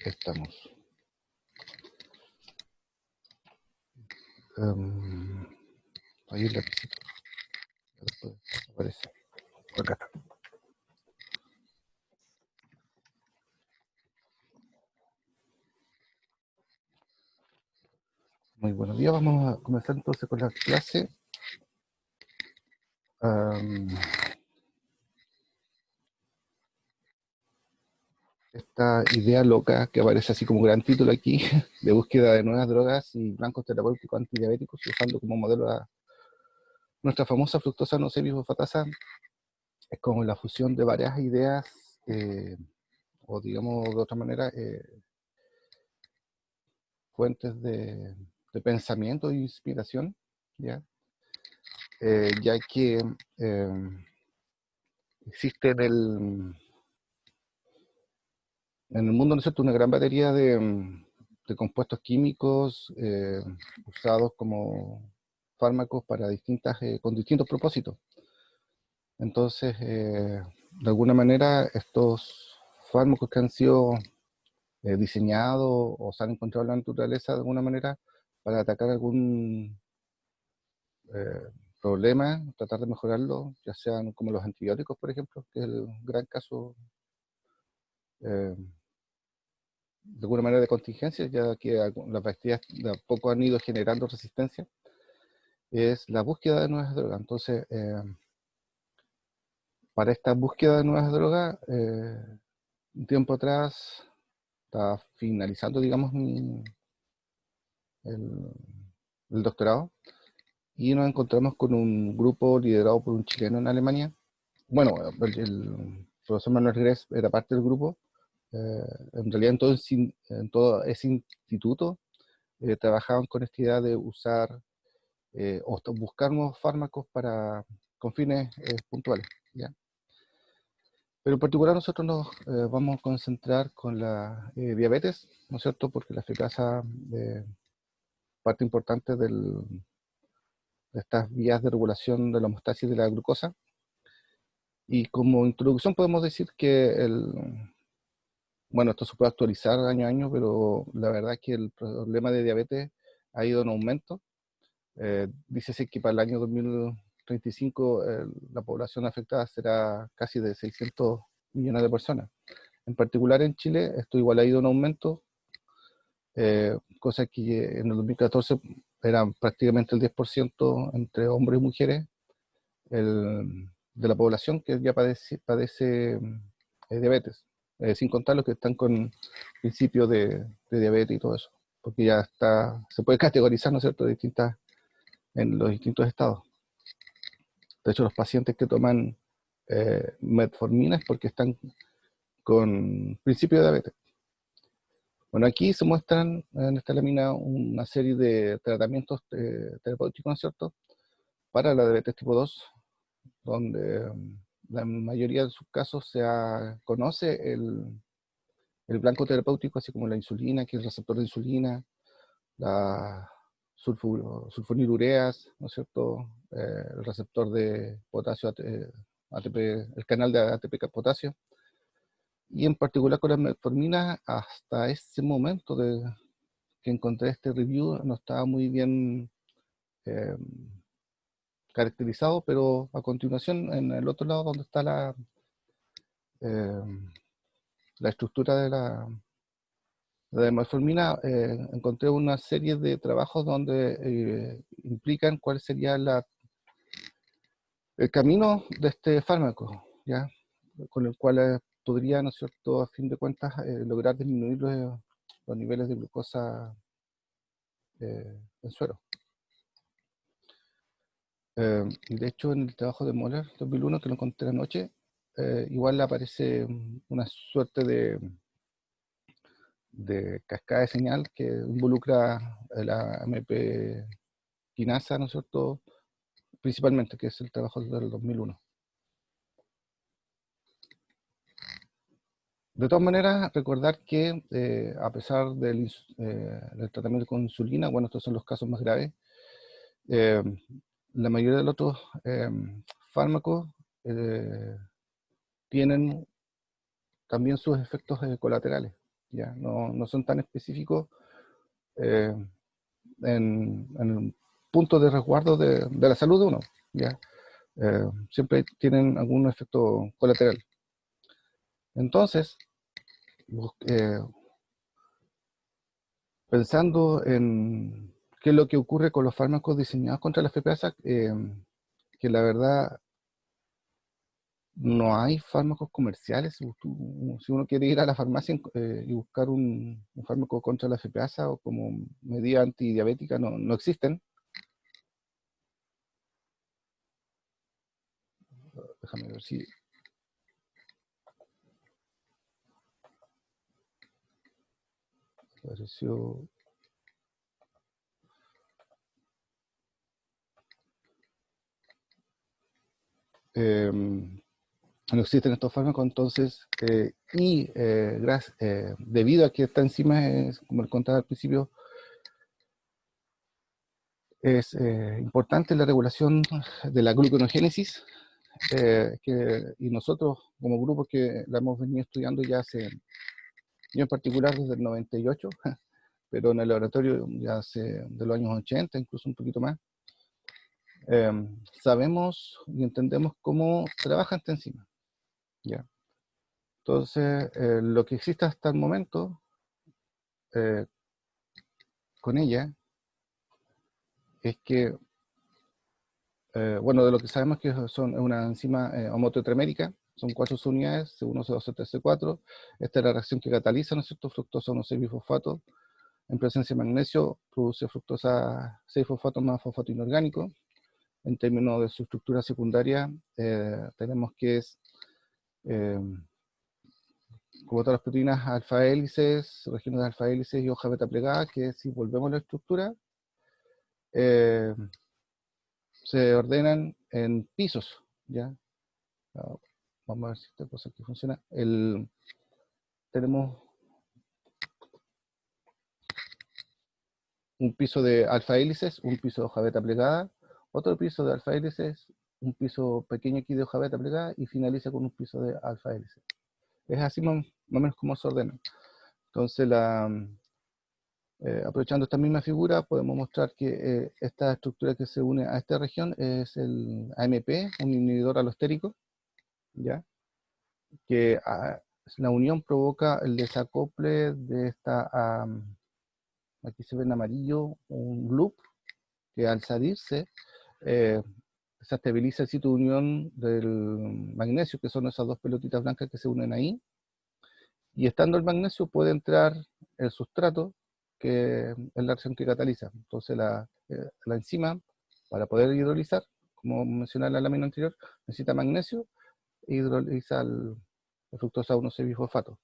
Estamos. Ahí el lapicito. Después aparece. Acá está. Muy buenos días. Vamos a comenzar entonces con la clase. Esta idea loca que aparece así como gran título aquí, de búsqueda de nuevas drogas y blancos terapéuticos antidiabéticos, usando como modelo a nuestra famosa fructosa no semifosfatasa, es como la fusión de varias ideas, o digamos de otra manera, fuentes de pensamiento e inspiración, ¿ya? Ya que existe en el mundo, ¿no es cierto?, una gran batería de compuestos químicos usados como fármacos para con distintos propósitos. Entonces, de alguna manera, estos fármacos que han sido diseñados o se han encontrado en la naturaleza de alguna manera para atacar algún problema, tratar de mejorarlo, ya sean como los antibióticos, por ejemplo, que es el gran caso eh, de alguna manera de contingencia, ya que las bacterias de a poco han ido generando resistencia, es la búsqueda de nuevas drogas. Entonces, para esta búsqueda de nuevas drogas, un tiempo atrás, estaba finalizando, digamos, el, el doctorado, y nos encontramos con un grupo liderado por un chileno en Alemania. Bueno, el profesor Manuel Gress era parte del grupo. En realidad en todo ese instituto trabajaban con esta idea de usar o buscar nuevos fármacos con fines puntuales, ¿ya? Pero en particular nosotros nos vamos a concentrar con la diabetes, ¿no es cierto? Porque la eficacia parte importante de estas vías de regulación de la homeostasis de la glucosa. Y como introducción podemos decir que bueno, esto se puede actualizar año a año, pero la verdad es que el problema de diabetes ha ido en aumento. Dícese que para el año 2035 la población afectada será casi de 600 millones de personas. En particular en Chile, esto igual ha ido en aumento, cosa que en el 2014 eran prácticamente el 10% entre hombres y mujeres de la población que ya padece diabetes, sin contar los que están con principios de diabetes y todo eso, porque ya se puede categorizar, ¿no es cierto?, en los distintos estados. De hecho, los pacientes que toman metformina es porque están con principio de diabetes. Bueno, aquí se muestran en esta lámina una serie de tratamientos terapéuticos, ¿no es cierto?, para la diabetes tipo 2, donde la mayoría de sus casos conoce el blanco terapéutico, así como la insulina, que es el receptor de insulina, la sulfonilureas, ¿no es cierto?, el receptor de potasio, ATP, el canal de ATP potasio, y en particular con la metformina, hasta ese momento que encontré este review, no estaba muy bien eh, caracterizado, pero a continuación, en el otro lado, donde está la estructura de metformina, encontré una serie de trabajos donde implican cuál sería el camino de este fármaco, ¿ya?, con el cual podría, ¿no es cierto?, a fin de cuentas, lograr disminuir los niveles de glucosa en suero. Y de hecho, en el trabajo de Moller 2001, que lo encontré anoche, igual aparece una suerte de cascada de señal que involucra la AMP quinasa, ¿no es cierto?, principalmente, que es el trabajo del 2001. De todas maneras, recordar que a pesar del tratamiento con insulina, bueno, estos son los casos más graves, la mayoría de los otros fármacos tienen también sus efectos colaterales, ¿ya? No son tan específicos eh, en puntos de resguardo de la salud de uno, ¿ya? Siempre tienen algún efecto colateral. Entonces, pensando en qué es lo que ocurre con los fármacos diseñados contra la FPASA, que la verdad no hay fármacos comerciales. Si uno quiere ir a la farmacia y buscar un fármaco contra la FPASA o como medida antidiabética, no existen. Déjame ver si apareció. No existen estos fármacos, entonces, debido a que esta enzima es, como les contaba al principio, es importante la regulación de la gluconeogénesis, y nosotros como grupo que la hemos venido estudiando ya hace, yo en particular desde el 98, pero en el laboratorio ya hace de los años 80, incluso un poquito más, sabemos y entendemos cómo trabaja esta enzima, ¿ya? Entonces, lo que existe hasta el momento eh, con ella es que, bueno, de lo que sabemos que es una enzima homotetramérica, son 4 unidades, C1, C2, C3, C4. Esta es la reacción que cataliza, ¿no es cierto?, fructosa 1,6-bifosfato. En presencia de magnesio produce fructosa 6-fosfato más fosfato inorgánico. En términos de su estructura secundaria, tenemos que es, como todas las proteínas, alfa hélices, regiones de alfa hélices y hoja beta plegada, que si volvemos a la estructura, eh, se ordenan en pisos, ¿ya? Vamos a ver si esta cosa aquí funciona. Tenemos un piso de alfa hélices, un piso de hoja beta plegada, otro piso de alfa hélices, un piso pequeño aquí de hoja beta plegada y finaliza con un piso de alfa hélices. Es así más o menos como se ordenan. Entonces, aprovechando esta misma figura, podemos mostrar que esta estructura que se une a esta región es el AMP, un inhibidor alostérico, ¿ya? Que la unión provoca el desacople de esta, aquí se ve en amarillo, un loop, que al salirse eh, se estabiliza el sitio de unión del magnesio, que son esas dos pelotitas blancas que se unen ahí, y estando el magnesio puede entrar el sustrato, que es la reacción que cataliza. Entonces la enzima, para poder hidrolizar, como mencioné en la lámina anterior, necesita magnesio e hidroliza el fructosa 1,6-bifosfato.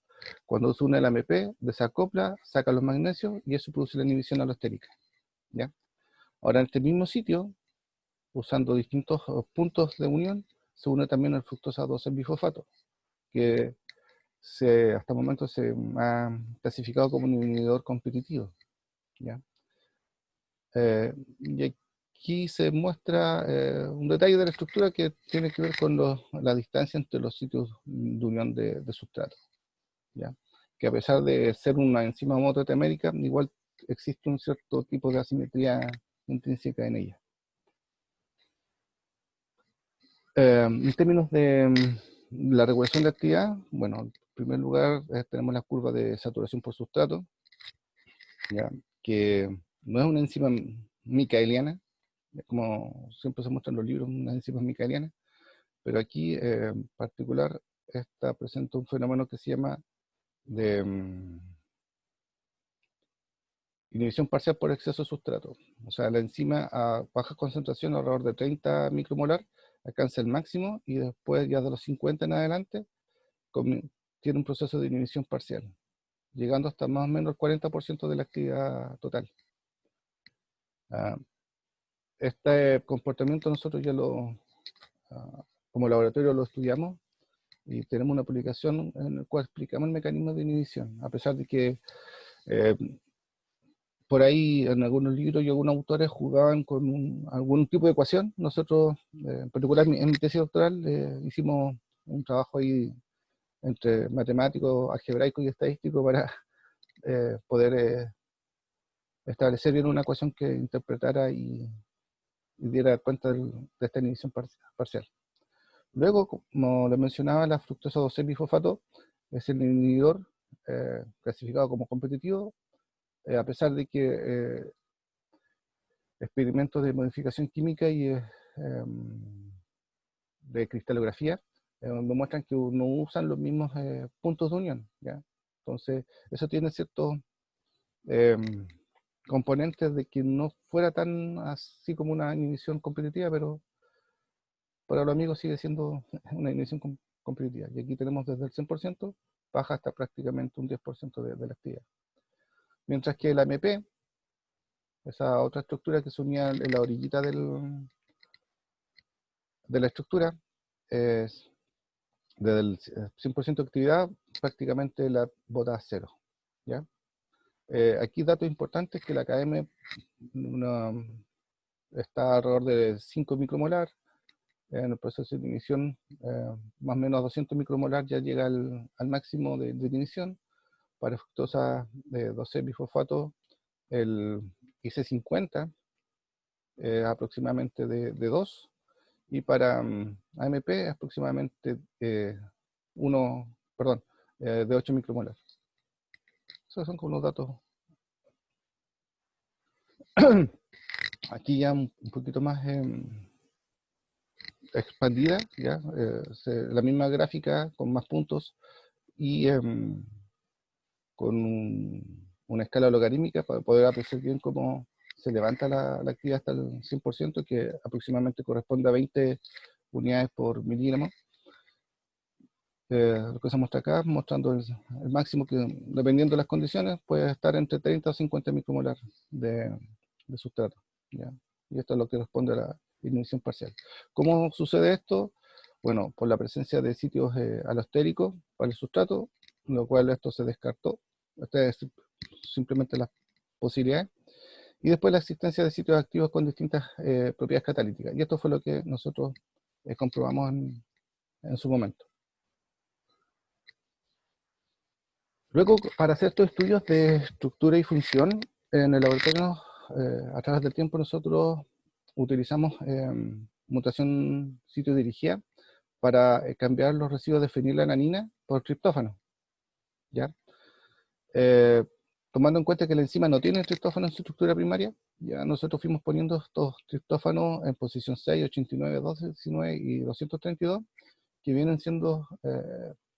Cuando se une el AMP, desacopla, saca los magnesios y eso produce la inhibición alostérica, ¿ya? Ahora en este mismo sitio, usando distintos puntos de unión, se une también el fructosa 2,6-bifosfato, que hasta el momento se ha clasificado como un inhibidor competitivo, ¿ya? Y aquí se muestra un detalle de la estructura que tiene que ver con la distancia entre los sitios de unión de sustrato, ¿ya? Que a pesar de ser una enzima homotetramérica, igual existe un cierto tipo de asimetría intrínseca en ella. En términos de la regulación de actividad, bueno, en primer lugar tenemos la curva de saturación por sustrato, ¿ya? Que no es una enzima micaeliana, como siempre se muestra en los libros, una enzima micaeliana, pero aquí en particular esta presenta un fenómeno que se llama de inhibición parcial por exceso de sustrato. O sea, la enzima a baja concentración, alrededor de 30 micromolar, alcanza el máximo y después ya de los 50 en adelante tiene un proceso de inhibición parcial, llegando hasta más o menos el 40% de la actividad total. Este comportamiento nosotros ya como laboratorio lo estudiamos y tenemos una publicación en la cual explicamos el mecanismo de inhibición, a pesar de que eh, por ahí en algunos libros y algunos autores jugaban con algún tipo de ecuación. Nosotros, en particular en mi tesis doctoral, hicimos un trabajo ahí entre matemático, algebraico y estadístico para poder establecer bien una ecuación que interpretara y diera cuenta de esta inhibición parcial. Luego, como le mencionaba, la fructosa 2,6-bifosfato es el inhibidor clasificado como competitivo, a pesar de que experimentos de modificación química y de cristalografía demuestran que no usan los mismos puntos de unión, ¿ya? Entonces, eso tiene ciertos componentes de que no fuera tan así como una inhibición competitiva, pero para los amigos sigue siendo una inhibición competitiva. Y aquí tenemos desde el 100%, baja hasta prácticamente un 10% de la actividad. Mientras que la MP, esa otra estructura que se unía en la orillita de la estructura, es desde el 100% de actividad, prácticamente la bota a cero, ¿ya? Aquí datos importantes que la KM está alrededor de 5 micromolar, en el proceso de ignición más o menos 200 micromolar ya llega al máximo de ignición. Para fructosa de 2,6-bifosfato, el IC50 aproximadamente de 2, y para AMP aproximadamente de 8 micromolar. Esos son como los datos. Aquí ya un poquito más expandida, ya la misma gráfica con más puntos y con una escala logarítmica para poder apreciar bien cómo se levanta la actividad hasta el 100%, que aproximadamente corresponde a 20 unidades por miligramo. Lo que se muestra acá, mostrando el máximo que, dependiendo de las condiciones, puede estar entre 30 o 50 micromolar de sustrato, ¿ya? Y esto es lo que responde a la inhibición parcial. ¿Cómo sucede esto? Bueno, por la presencia de sitios alostéricos para el sustrato, lo cual esto se descartó. Esta es simplemente las posibilidades. Y después la existencia de sitios activos con distintas propiedades catalíticas. Y esto fue lo que nosotros comprobamos en su momento. Luego, para hacer estos estudios de estructura y función, en el laboratorio, a través del tiempo, nosotros utilizamos mutación sitio dirigida para cambiar los residuos de fenilalanina por triptófano, ¿ya? Tomando en cuenta que la enzima no tiene triptófano en su estructura primaria, ya nosotros fuimos poniendo estos triptófanos en posición 6, 89, 219 y 232, que vienen siendo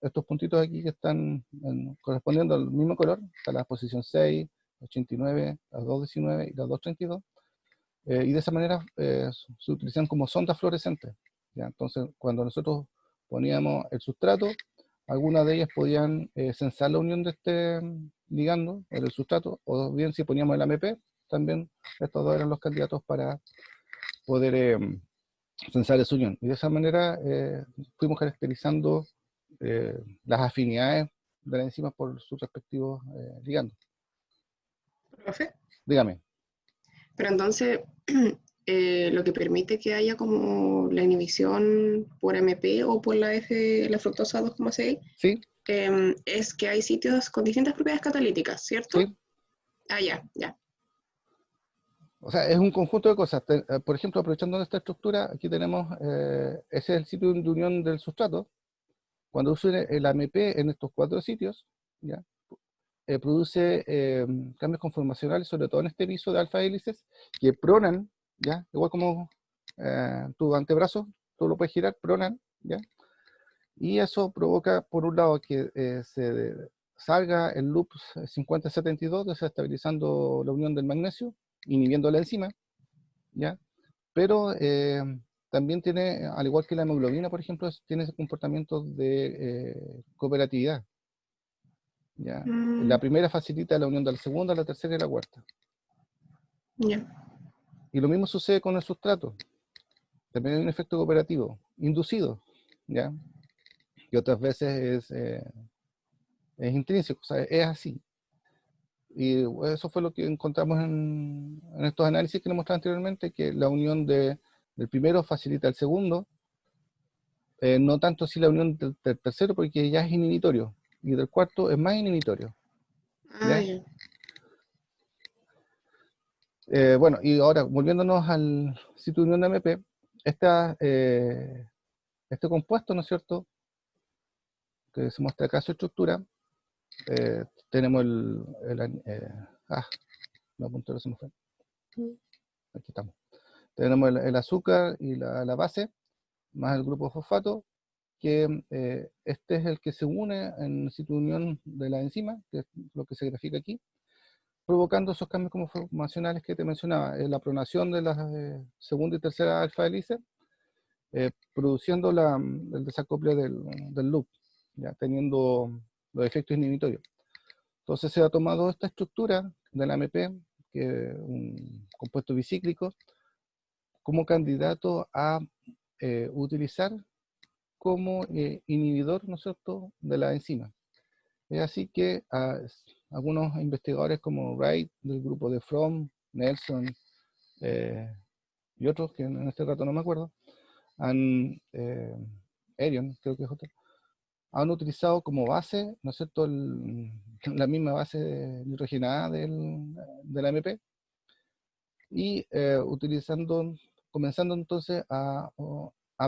estos puntitos aquí que están correspondiendo al mismo color, está la posición 6, 89, la 219 y la 232, y de esa manera se utilizan como sondas fluorescentes, ¿ya? Entonces, cuando nosotros poníamos el sustrato, algunas de ellas podían censar la unión de este ligando en el sustrato, o bien si poníamos el AMP, también estos dos eran los candidatos para poder censar esa unión. Y de esa manera fuimos caracterizando las afinidades de las enzimas por sus respectivos ligandos. ¿Profe? Dígame. Pero entonces, lo que permite que haya como la inhibición por MP o por la fructosa 2,6, ¿Sí? es que hay sitios con distintas propiedades catalíticas, ¿cierto? Sí. Ah, ya. O sea, es un conjunto de cosas. Por ejemplo, aprovechando esta estructura, aquí tenemos, ese es el sitio de unión del sustrato. Cuando usa el AMP en estos 4 sitios, ¿ya? Produce cambios conformacionales, sobre todo en este piso de alfa hélices, que pronan, ¿ya? Igual como tu antebrazo, tú lo puedes girar, pronan, ¿ya? Y eso provoca, por un lado, que se salga el loop 5072, desestabilizando la unión del magnesio, inhibiendo la enzima, ¿ya? Pero también tiene, al igual que la hemoglobina, por ejemplo, tiene ese comportamiento de cooperatividad, ¿ya? La primera facilita la unión de la segunda, la tercera y la cuarta. Ya. Y lo mismo sucede con el sustrato. También hay un efecto cooperativo, inducido, ¿ya? Y otras veces es intrínseco, o sea, es así. Y eso fue lo que encontramos en estos análisis que les mostraba anteriormente, que la unión del primero facilita el segundo, no tanto si la unión del tercero, porque ya es inhibitorio, y del cuarto es más inhibitorio. Ah, ¿ya? ya. Bueno, y ahora, volviéndonos al sitio de unión de AMP, este compuesto, ¿no es cierto?, que se muestra acá su estructura, tenemos no, puntero se me fue. Aquí estamos. Tenemos el azúcar y la base, más el grupo fosfato, que este es el que se une en el sitio de unión de la enzima, que es lo que se grafica aquí, provocando esos cambios conformacionales que te mencionaba, la pronación de la segunda y tercera alfa hélice, produciendo el desacople del loop, ya teniendo los efectos inhibitorios. Entonces se ha tomado esta estructura del AMP, que es un compuesto bicíclico, como candidato a utilizar como inhibidor, ¿no es cierto?, de la enzima. Es así que algunos investigadores como Wright, del grupo de Fromm, Nelson y otros, que en este rato no me acuerdo, Erion, creo que es otro, han utilizado como base, ¿no es cierto?, la misma base nitrogenada del AMP, y comenzando entonces a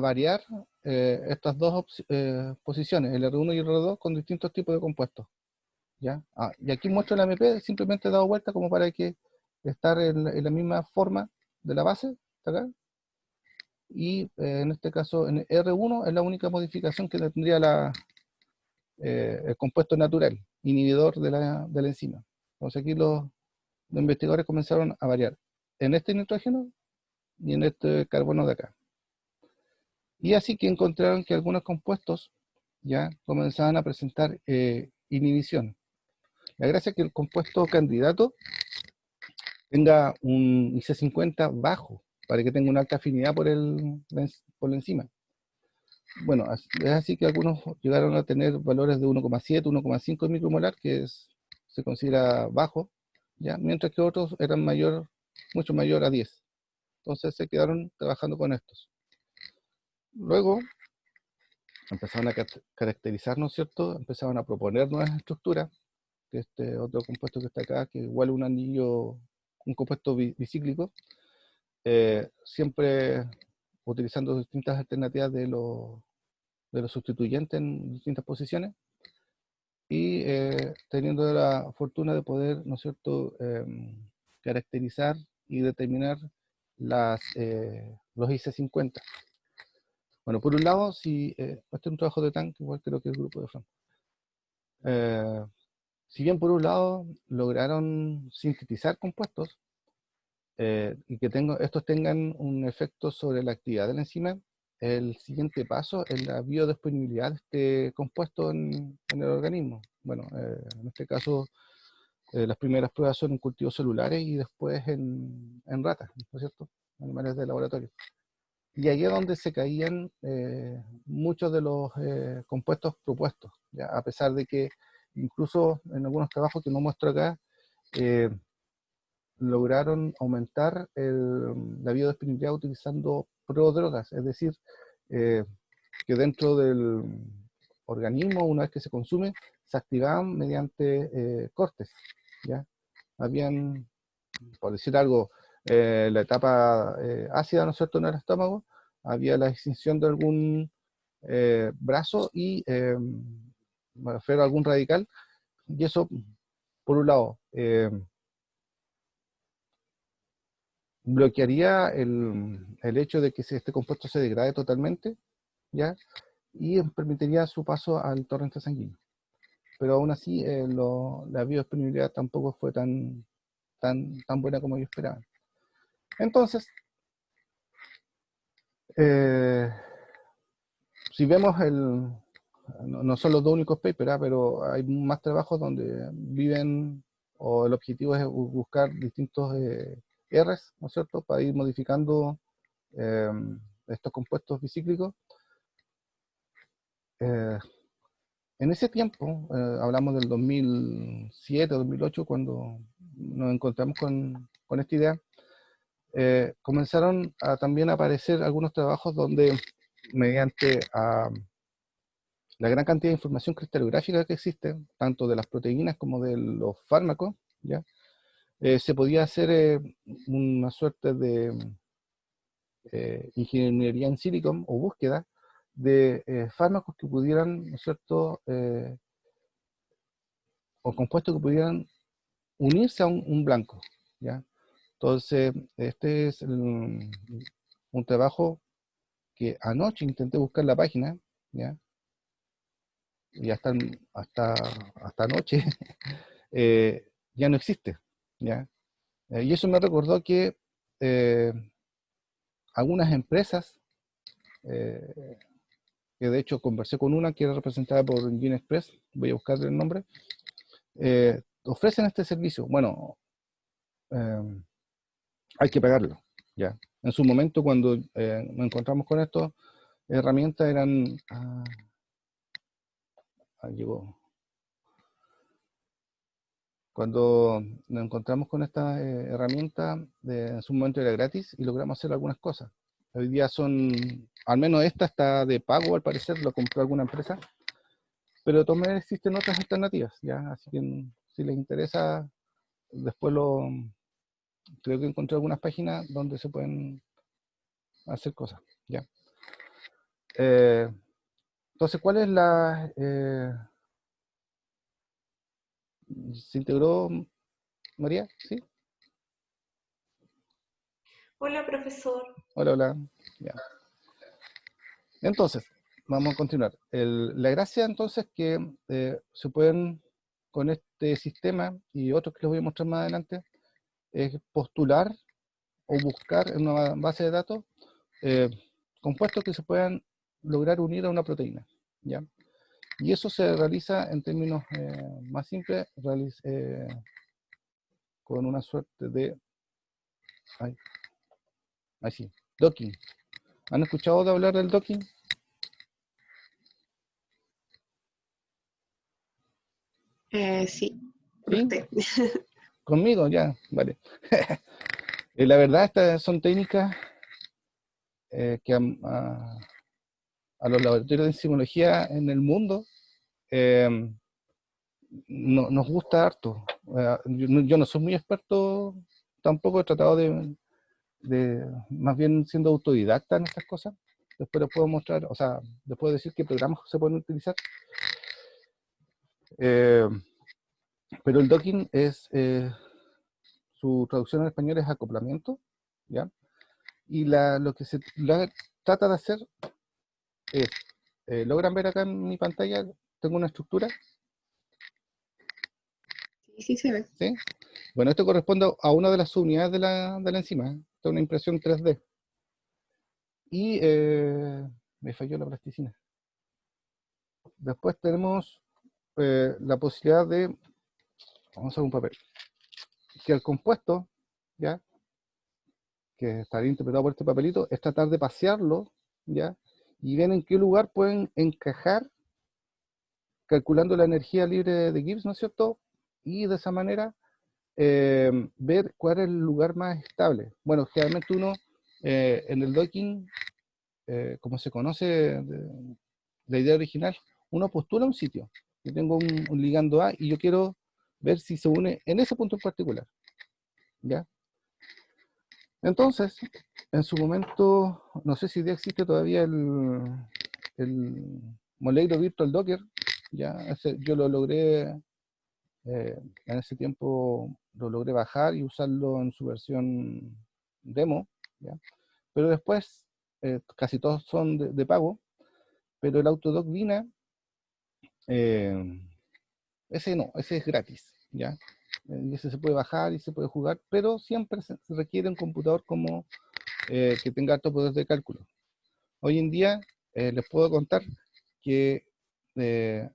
variar estas dos posiciones, el R1 y el R2, con distintos tipos de compuestos. ¿Ya? Y aquí muestro el AMP, simplemente he dado vuelta como para que estar en la misma forma de la base, acá. Y en este caso, en R1 es la única modificación que tendría el compuesto natural, inhibidor de la enzima. Entonces aquí los investigadores comenzaron a variar en este nitrógeno y en este carbono de acá. Y así que encontraron que algunos compuestos ya comenzaban a presentar inhibición. La gracia es que el compuesto candidato tenga un IC50 bajo, para que tenga una alta afinidad por la enzima. Bueno, es así que algunos llegaron a tener valores de 1,7, 1,5 micromolar, que se considera bajo, ¿ya? Mientras que otros eran mucho mayor a 10. Entonces se quedaron trabajando con estos. Luego empezaron a caracterizar, ¿no es cierto? Empezaron a proponer nuevas estructuras, que este otro compuesto que está acá, que igual un anillo, un compuesto bicíclico, siempre utilizando distintas alternativas de los sustituyentes en distintas posiciones, y teniendo la fortuna de poder, ¿no es cierto?, caracterizar y determinar los IC50. Bueno, por un lado, si este es un trabajo de Tang, igual creo que es el grupo de Fran. Si bien por un lado lograron sintetizar compuestos y que estos tengan un efecto sobre la actividad de la enzima, el siguiente paso es la biodisponibilidad de este compuesto en el organismo. Bueno, en este caso, las primeras pruebas son en cultivos celulares y después en ratas, ¿no es cierto?, animales de laboratorio. Y ahí es donde se caían muchos de los compuestos propuestos, ¿ya? A pesar de que incluso en algunos trabajos que no muestro acá, lograron aumentar la biodisponibilidad utilizando prodrogas, es decir, que dentro del organismo, una vez que se consume, se activaban mediante cortes, ¿ya? Habían, por decir algo, la etapa ácida, ¿no es cierto?, en el estómago, había la extinción de algún brazo y me refiero a algún radical, y eso, por un lado, bloquearía el hecho de que este compuesto se degrade totalmente, ¿ya? Y permitiría su paso al torrente sanguíneo. Pero aún así, la biodisponibilidad tampoco fue tan buena como yo esperaba. Entonces, si vemos no son los dos únicos papers, pero hay más trabajos donde viven, o el objetivo es buscar distintos Rs, ¿no es cierto?, para ir modificando estos compuestos bicíclicos. En ese tiempo, hablamos del 2007, 2008, cuando nos encontramos con esta idea, comenzaron a también aparecer algunos trabajos donde mediante la gran cantidad de información cristalográfica que existe, tanto de las proteínas como de los fármacos, ¿ya? Se podía hacer una suerte de ingeniería en silicon o búsqueda de fármacos que pudieran, ¿no es cierto?, o compuestos que pudieran unirse a un blanco, ¿ya? Entonces, este es un trabajo que anoche intenté buscar la página, ¿ya? Y hasta anoche ya no existe, ¿ya? Y eso me recordó que eh, algunas empresas, eh, que de hecho conversé con una que era representada por Engine Express, voy a buscar el nombre, ofrecen este servicio. Bueno, eh, hay que pagarlo, ¿ya? En su momento, cuando nos encontramos con estas herramientas, eran... llegó. Cuando nos encontramos con esta herramienta, en su momento era gratis y logramos hacer algunas cosas. Hoy día al menos esta está de pago al parecer, lo compró alguna empresa, pero también existen otras alternativas, ¿ya? Así que si les interesa, después creo que encontré algunas páginas donde se pueden hacer cosas, ¿ya? Eh, entonces, ¿cuál es ¿se integró María? ¿Sí? Hola, profesor. Hola, hola. Ya. Entonces, vamos a continuar. La gracia entonces que se pueden, con este sistema y otros que les voy a mostrar más adelante, es postular o buscar en una base de datos eh, compuestos que se puedan lograr unir a una proteína, ¿ya? Y eso se realiza en términos más simples, con una suerte de, ay, sí, docking. ¿Han escuchado de hablar del docking? Sí, por ¿Sí? usted. Conmigo, ya, vale. La verdad, estas son técnicas que a los laboratorios de enzimología en el mundo eh, nos gusta harto. Yo no soy muy experto, tampoco he tratado más bien siendo autodidacta en estas cosas. Después les puedo mostrar, o sea, les puedo decir qué programas se pueden utilizar. Eh, pero el docking su traducción en español es acoplamiento, ¿ya? Y lo que se trata de hacer es, ¿logran ver acá en mi pantalla? Tengo una estructura, Sí, sí se ve. ¿sí? Bueno, esto corresponde a una de las subunidades de la enzima. Esta es una impresión 3D. Y me falló la plasticina. Después tenemos la posibilidad de, vamos a hacer un papel, que el compuesto, ¿ya? Que estaría interpretado por este papelito, es tratar de pasearlo, ¿ya? Y ver en qué lugar pueden encajar, calculando la energía libre de Gibbs, ¿no es cierto? Y de esa manera ver cuál es el lugar más estable. Bueno, generalmente uno en el docking, como se conoce la idea original, uno postula un sitio. Yo tengo un ligando A y yo quiero ver si se une en ese punto en particular, ¿ya? Entonces, en su momento, no sé si ya existe todavía el Moleiro Virtual Docker, ya yo lo logré, en ese tiempo lo logré bajar y usarlo en su versión demo, ¿ya? Pero después, casi todos son de pago, pero el Autodoc Vina, eh, ese no, ese es gratis, ¿ya? Y ese se puede bajar y se puede jugar, pero siempre se requiere un computador que tenga alto poder de cálculo. Hoy en día les puedo contar que eh,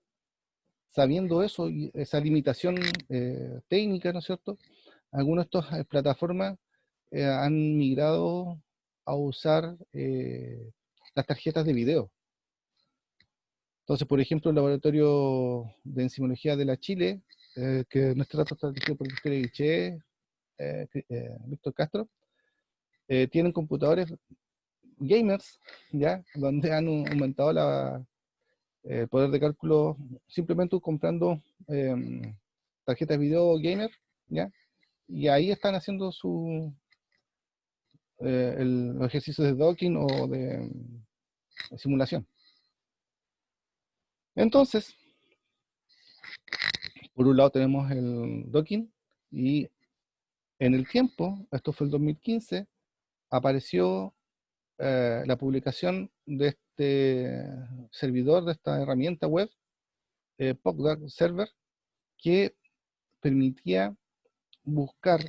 sabiendo eso y esa limitación técnica, ¿no es cierto? Algunas de estas plataformas han migrado a usar las tarjetas de video. Entonces, por ejemplo, el laboratorio de enzimología de la Chile, que nuestro trato está dirigido por Victoria Guiché, Víctor Castro, tienen computadores gamers, ¿ya? Donde han aumentado el poder de cálculo simplemente comprando tarjetas de video gamer, ¿ya? Y ahí están haciendo los ejercicios de docking o de simulación. Entonces, por un lado tenemos el docking y en el tiempo, esto fue el 2015, apareció la publicación de este servidor, de esta herramienta web, PogDark Server, que permitía buscar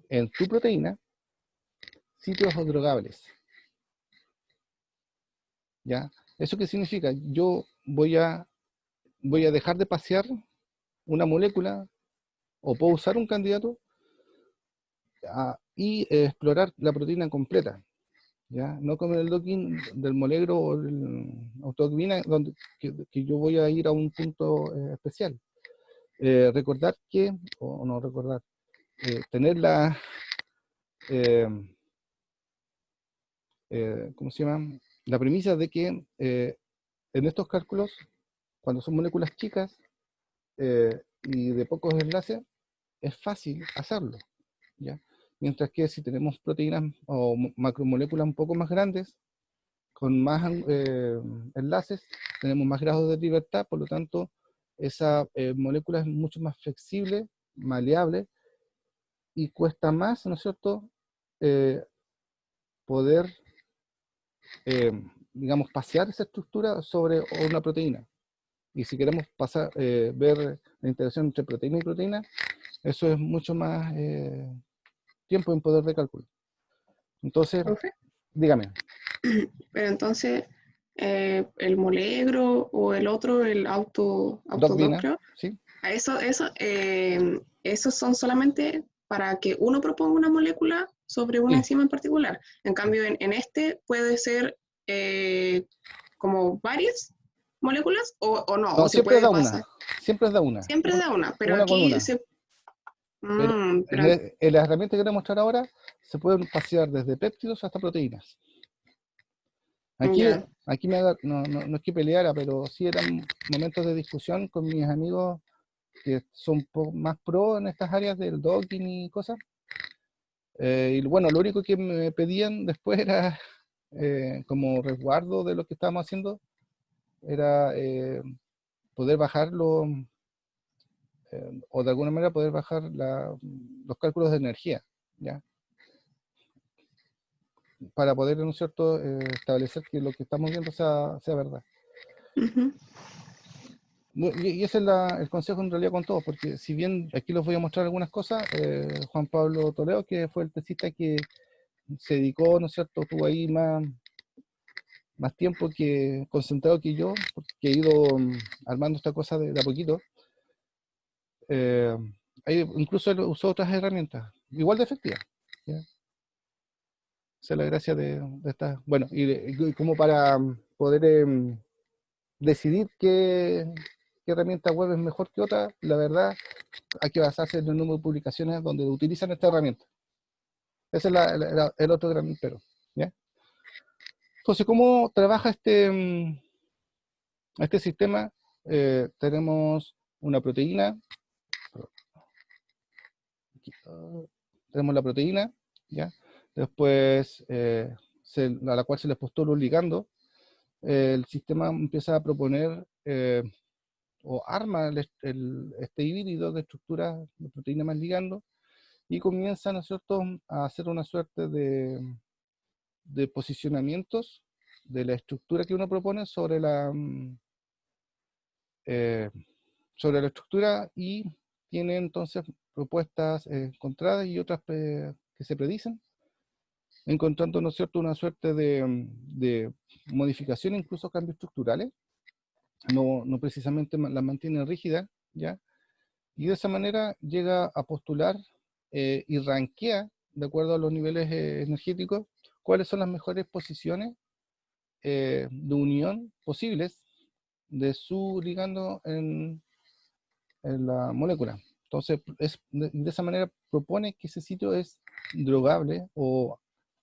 en tu proteína sitios drogables. ¿Ya? ¿Eso qué significa? Yo voy a dejar de pasear una molécula o puedo usar un candidato y explorar la proteína completa. ¿Ya? No como el docking del molegro o del autodocumina, donde que yo voy a ir a un punto especial. Recordar que, o no recordar, tener la, ¿cómo se llama? La premisa de que en estos cálculos, cuando son moléculas chicas y de pocos enlaces, es fácil hacerlo, ¿ya? Mientras que si tenemos proteínas o macromoléculas un poco más grandes, con más enlaces, tenemos más grados de libertad, por lo tanto, esa molécula es mucho más flexible, maleable, y cuesta más, ¿no es cierto?, poder, digamos, pasear esa estructura sobre una proteína. Y si queremos ver la interacción entre proteína y proteína, eso es mucho más tiempo en poder de cálculo. Entonces, ¿Profe? dígame. Pero entonces, el molegro o el otro, el autodoc, Docvina, creo, ¿sí? esos son solamente para que uno proponga una molécula sobre una Sí. enzima en particular. En cambio, en este puede ser como varias moléculas o no, No, o se siempre puede da pasar. una. Siempre da una. Siempre da una, pero Una con aquí una. se... Pero pero, en las herramientas que voy a mostrar ahora, se pueden pasear desde péptidos hasta proteínas. Aquí, ya. no es que peleara, pero sí eran momentos de discusión con mis amigos que son más pro en estas áreas del docking y cosas. Y bueno, lo único que me pedían después era, como resguardo de lo que estábamos haciendo, era poder bajarlo, o de alguna manera poder bajar los cálculos de energía, ¿ya? Para poder, ¿no es cierto?, establecer que lo que estamos viendo sea verdad. Ujú. Y ese es el consejo en realidad con todos, porque si bien aquí les voy a mostrar algunas cosas, Juan Pablo Toledo, que fue el tesista que se dedicó, ¿no es cierto?, tuvo ahí más tiempo concentrado que yo, porque he ido armando esta cosa de a poquito. Ahí incluso él usó otras herramientas, igual de efectivas, ¿ya? Esa es la gracia de esta. Bueno, y como para poder decidir qué herramienta web es mejor que otra, la verdad, hay que basarse en el número de publicaciones donde utilizan esta herramienta. Ese es el otro gran pero, ¿ya? Entonces, ¿cómo trabaja este sistema? Tenemos una proteína. Tenemos la proteína, ¿ya? Después, a la cual se le postula un ligando. El sistema empieza a proponer o arma este híbrido de estructuras de proteína más ligando y comienza, ¿no es cierto?, a hacer una suerte de posicionamientos de la estructura que uno propone sobre eh, la estructura, y tiene entonces propuestas encontradas y otras que se predicen, encontrando, ¿no es cierto?, una suerte de modificación, incluso cambios estructurales, no precisamente las mantiene rígidas, ¿ya? Y de esa manera llega a postular y rankea, de acuerdo a los niveles energéticos, cuáles son las mejores posiciones de unión posibles de su ligando en la molécula. Entonces, de esa manera propone que ese sitio es drogable o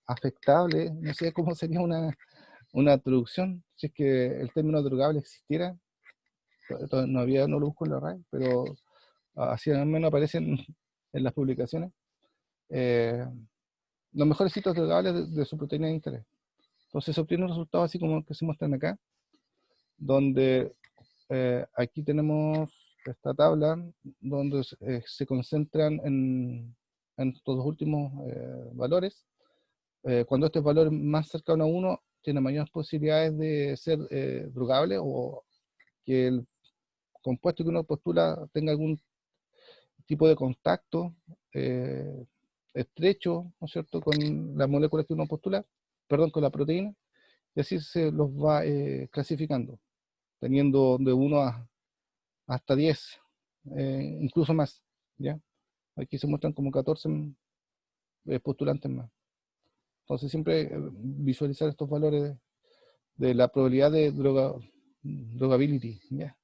afectable, no sé cómo sería una traducción, si es que el término drogable existiera, No lo busco en la RAE, pero así al menos aparecen en las publicaciones. Los mejores sitios drogables de su proteína de interés. Entonces se obtienen resultados así como que se muestran acá, donde aquí tenemos esta tabla donde se concentran en estos dos últimos valores. Cuando este valor más cercano a 1 tiene mayores posibilidades de ser drogable o que el compuesto que uno postula tenga algún tipo de contacto estrecho, ¿no es cierto?, con las moléculas que uno postula, perdón, con la proteína, y así se los va clasificando, teniendo de 1 hasta 10, incluso más, ¿ya? Aquí se muestran como 14 postulantes más. Entonces siempre visualizar estos valores de la probabilidad de drogability, ¿ya?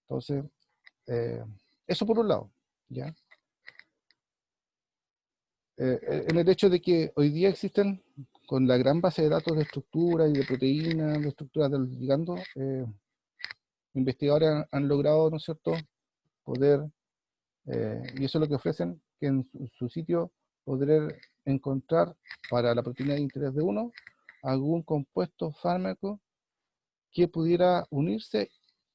Entonces, eso por un lado, ¿ya? En el hecho de que hoy día existen, con la gran base de datos de estructura y de proteínas, de estructuras del ligando, investigadores han logrado, ¿no es cierto?, poder, y eso es lo que ofrecen, que en su sitio poder encontrar para la proteína de interés de uno algún compuesto fármaco que pudiera unirse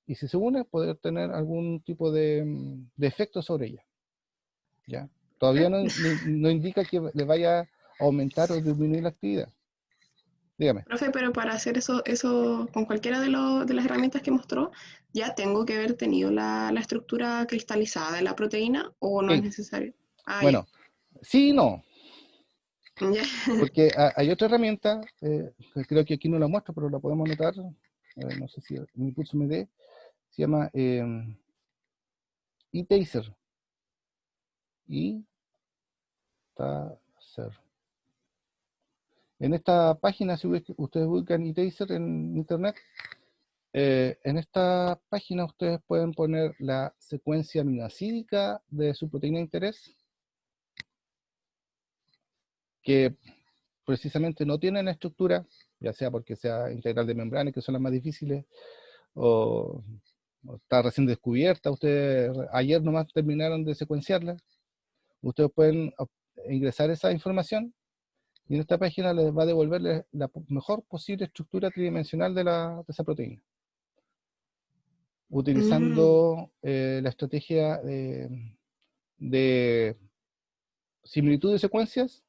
y si se une poder tener algún tipo de efecto sobre ella, ¿ya? Todavía no indica que le vaya a aumentar o disminuir la actividad. Dígame. Profe, pero para hacer eso con cualquiera de las herramientas que mostró, ¿ya tengo que haber tenido la estructura cristalizada de la proteína o no es Sí. necesario? Ah, Bueno, sí y no, ya. porque hay otra herramienta, que creo que aquí no la muestro, pero la podemos anotar, no sé si mi pulso me dé, se llama eTaser. eTaser. En esta página, si ustedes buscan eTaser en internet, en esta página ustedes pueden poner la secuencia aminoacídica de su proteína de interés, que precisamente no tienen estructura, ya sea porque sea integral de membrana, que son las más difíciles, o está recién descubierta, ustedes ayer nomás terminaron de secuenciarla, ustedes pueden ingresar esa información y en esta página les va a devolver la mejor posible estructura tridimensional de esa proteína, utilizando la estrategia de similitud de secuencias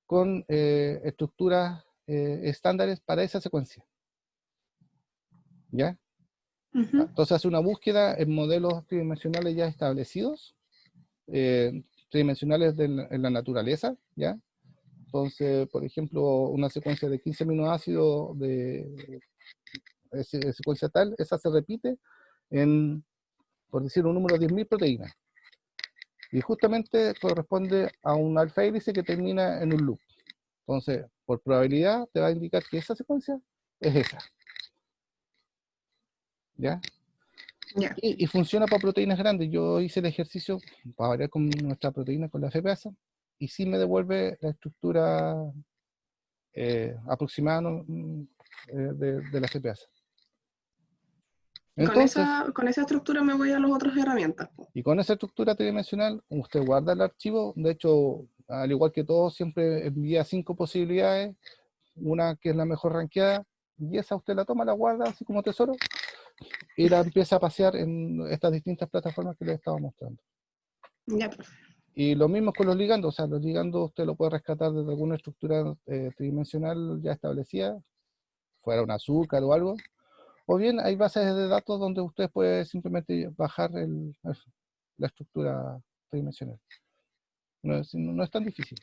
con estructuras estándares para esa secuencia, ¿ya? Entonces hace una búsqueda en modelos tridimensionales ya establecidos, tridimensionales en la naturaleza, ¿ya? Entonces, por ejemplo, una secuencia de 15 aminoácidos de secuencia tal, esa se repite en, por decir, un número de 10.000 proteínas. Y justamente corresponde a un alfa hélice que termina en un loop. Entonces, por probabilidad, te va a indicar que esa secuencia es esa. ¿Ya? Yeah. Y funciona para proteínas grandes. Yo hice el ejercicio para variar con nuestra proteína, con la FPasa, y sí me devuelve la estructura aproximada de la FPasa. Entonces, Con esa estructura me voy a las otras herramientas. y con esa estructura tridimensional, usted guarda el archivo. De hecho, al igual que todos, siempre envía 5 posibilidades, una que es la mejor rankeada, y esa usted la toma, la guarda así como tesoro, y la empieza a pasear en estas distintas plataformas que les estaba mostrando. Ya, profe. Y lo mismo con los ligandos, o sea, los ligandos usted lo puede rescatar desde alguna estructura tridimensional ya establecida, fuera un azúcar o algo, o bien hay bases de datos donde usted puede simplemente bajar la estructura tridimensional. No es tan difícil.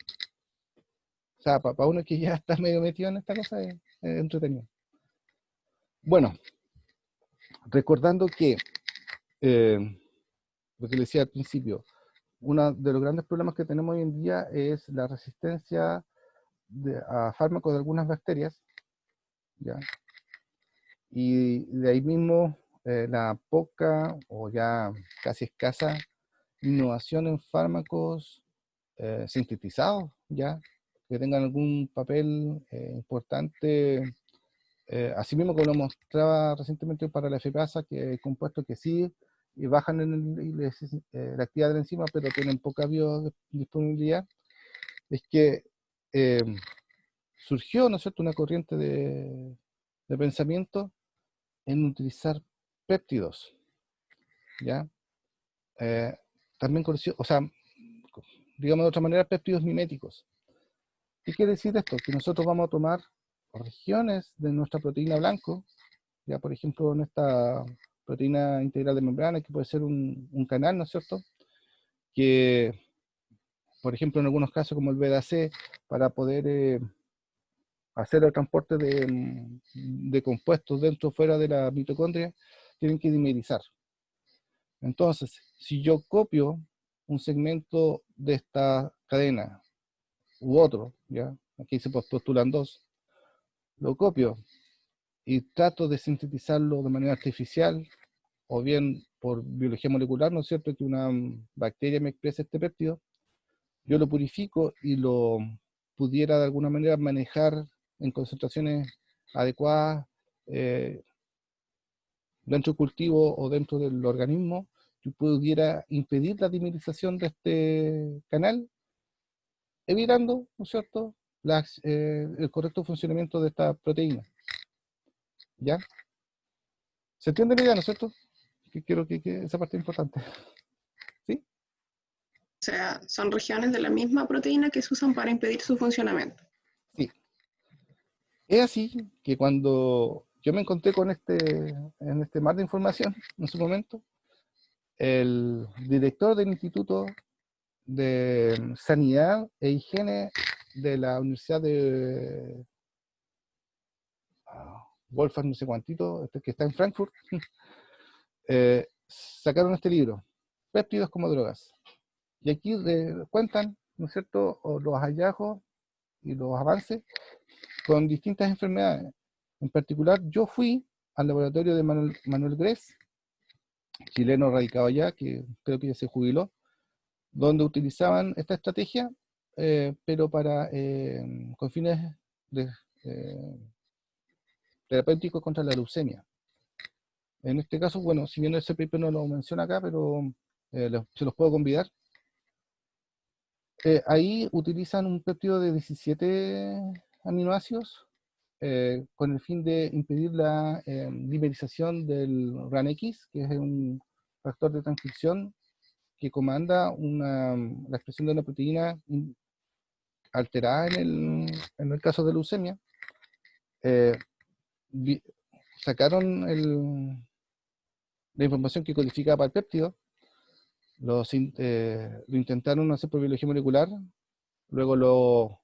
O sea, para uno que ya está medio metido en esta cosa es entretenido. Bueno, recordando que lo que le decía al principio, uno de los grandes problemas que tenemos hoy en día es la resistencia a fármacos de algunas bacterias, ¿ya? Y de ahí mismo la poca o ya casi escasa innovación en fármacos sintetizados, ¿ya? Que tengan algún papel importante Asimismo, como lo mostraba recientemente para la FPASA, que hay compuestos que sí bajan la actividad de la enzima, pero tienen poca biodisponibilidad, es que surgió, ¿no es cierto?, una corriente de pensamiento en utilizar péptidos, ¿ya? También conocido, o sea, digamos de otra manera, péptidos miméticos. ¿Qué quiere decir esto? Que nosotros vamos a tomar regiones de nuestra proteína blanco, ya por ejemplo en esta proteína integral de membrana, que puede ser un canal, ¿no es cierto?, que por ejemplo en algunos casos como el BDAC, para poder hacer el transporte de compuestos dentro o fuera de la mitocondria, tienen que dimerizar. Entonces, si yo copio un segmento de esta cadena u otro, ¿ya? Aquí se postulan dos, lo copio y trato de sintetizarlo de manera artificial, o bien por biología molecular, ¿no es cierto?, que una bacteria me exprese este péptido, yo lo purifico y lo pudiera de alguna manera manejar en concentraciones adecuadas dentro del cultivo o dentro del organismo, yo pudiera impedir la dimerización de este canal, evitando, ¿no es cierto?, el correcto funcionamiento de esta proteína. ¿Ya? ¿Se entiende la idea, no es cierto? Que quiero que esa parte es importante. ¿Sí? O sea, son regiones de la misma proteína que se usan para impedir su funcionamiento. Sí. Es así que cuando yo me encontré con en este mar de información en su momento, el director del Instituto de Sanidad e Higiene de la Universidad de Wolfgang, no sé cuántito, que está en Frankfurt, sacaron este libro, Péptidos como drogas. Y aquí cuentan, ¿no es cierto?, los hallazgos y los avances con distintas enfermedades. En particular, yo fui al laboratorio de Manuel Gress, chileno radicado allá, que creo que ya se jubiló, donde utilizaban esta estrategia, pero con fines de, eh, terapéuticos contra la leucemia. En este caso, bueno, si bien ese paper no lo menciona acá, pero se los puedo convidar. Ahí utilizan un péptido de 17 aminoácidos con el fin de impedir la dimerización del RANX, que es un factor de transcripción que comanda la expresión de una proteína alterada en el caso de leucemia. Eh, sacaron la información que codificaba para el péptido, lo intentaron hacer por biología molecular, luego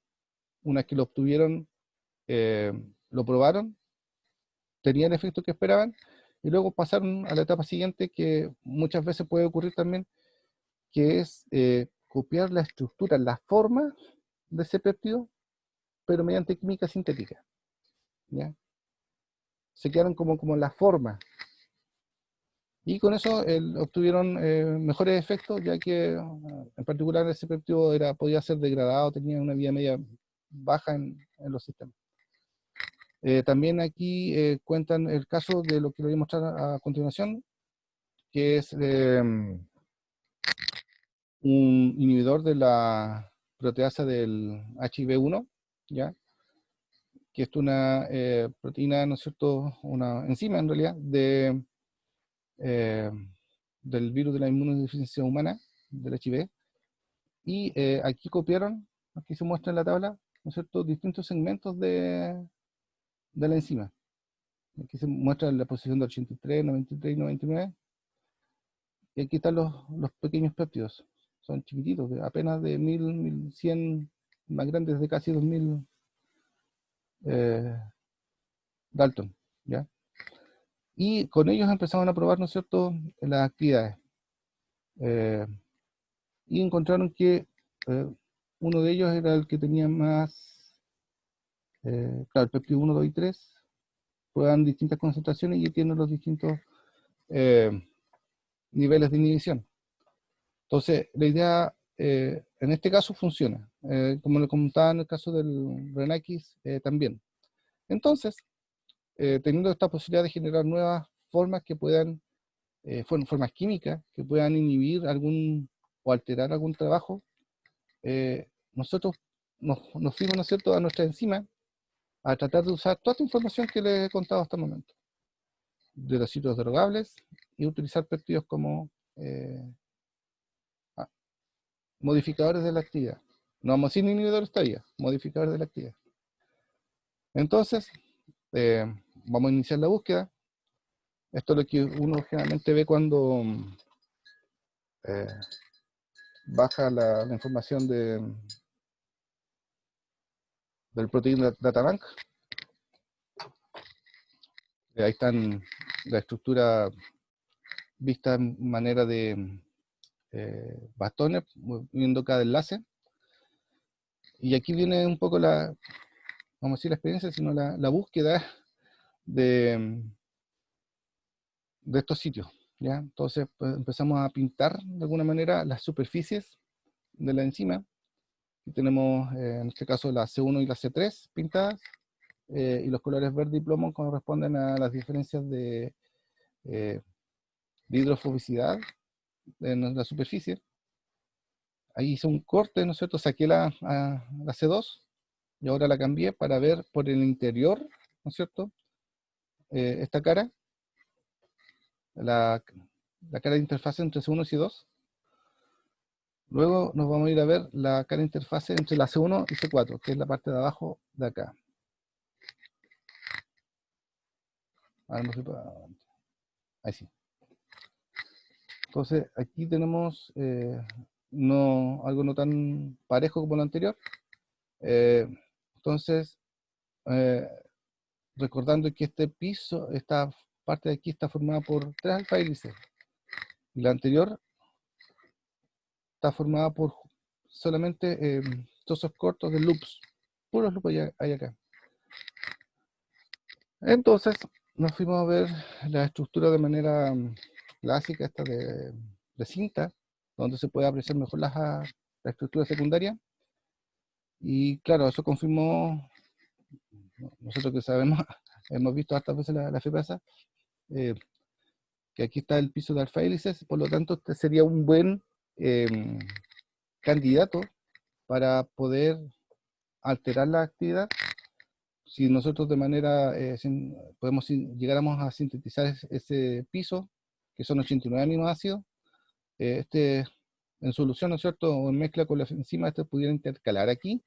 una vez que lo obtuvieron, lo probaron, tenían el efecto que esperaban, y luego pasaron a la etapa siguiente, que muchas veces puede ocurrir también, que es copiar la estructura, la forma de ese péptido, pero mediante química sintética. ¿Ya? Se quedaron como la forma. Y con eso obtuvieron mejores efectos, ya que en particular ese péptido podía ser degradado, tenía una vida media baja en los sistemas. También aquí cuentan el caso de lo que les voy a mostrar a continuación, que es un inhibidor de la proteasa del HIV1, ¿ya? Que es una proteína, ¿no es cierto?, una enzima en realidad, eh, del virus de la inmunodeficiencia humana, del HIV, y aquí copiaron, aquí se muestra en la tabla, ¿no es cierto?, distintos segmentos de la enzima. Aquí se muestra la posición de 83, 93 y 99, y aquí están los pequeños péptidos, son chiquititos, apenas de 1000, 1100, más grandes de casi 2000 Dalton, ¿ya? Y con ellos empezaron a probar, ¿no es cierto?, las actividades. Y encontraron que uno de ellos era el que tenía más, claro, el péptido 1, 2 y 3, prueban distintas concentraciones y tienen los distintos eh, niveles de inhibición. Entonces, la idea en este caso funciona, como le comentaba en el caso del RENAX también. Entonces, teniendo esta posibilidad de generar nuevas formas que puedan, formas químicas, que puedan inhibir algún o alterar algún trabajo, nosotros nos fuimos, ¿no es cierto?, a nuestra enzima a tratar de usar toda esta información que les he contado hasta el momento, de los sitios derogables, y utilizar péptidos como modificadores de la actividad. No vamos a decir inhibidores todavía, modificadores de la actividad. Entonces, vamos a iniciar la búsqueda. Esto es lo que uno generalmente ve cuando baja la información del Protein Data Bank. Ahí están la estructura vista en manera de bastones, viendo cada enlace. Y aquí viene un poco la, vamos a decir la experiencia, sino la búsqueda de estos sitios, ¿ya? Entonces pues, empezamos a pintar de alguna manera las superficies de la enzima. Y tenemos en este caso la C1 y la C3 pintadas, y los colores verde y plomo corresponden a las diferencias de hidrofobicidad en la superficie. Ahí hice un corte, ¿no es cierto? Saqué la C2 y ahora la cambié para ver por el interior, ¿no es cierto? Esta cara, la cara de interfase entre C1 y C2. Luego nos vamos a ir a ver la cara de interfase entre la C1 y C4, que es la parte de abajo de acá. Ahora no sé para... Ahí sí. Entonces, aquí tenemos algo no tan parejo como lo anterior. Entonces, recordando que este piso, esta parte de aquí está formada por 3 alfa hélices. Y la anterior está formada por solamente trozos cortos de loops. Puros loops hay acá. Entonces, nos fuimos a ver la estructura de manera clásica, esta de cinta, donde se puede apreciar mejor la estructura secundaria. Y claro, eso confirmó, nosotros que sabemos, hemos visto hartas veces la FPASA, que aquí está el piso de alfa hélices, por lo tanto este sería un buen candidato para poder alterar la actividad. Si nosotros de manera, llegáramos a sintetizar ese piso, que son 89 aminoácidos, en solución, ¿no es cierto?, o en mezcla con la enzima, pudiera intercalar aquí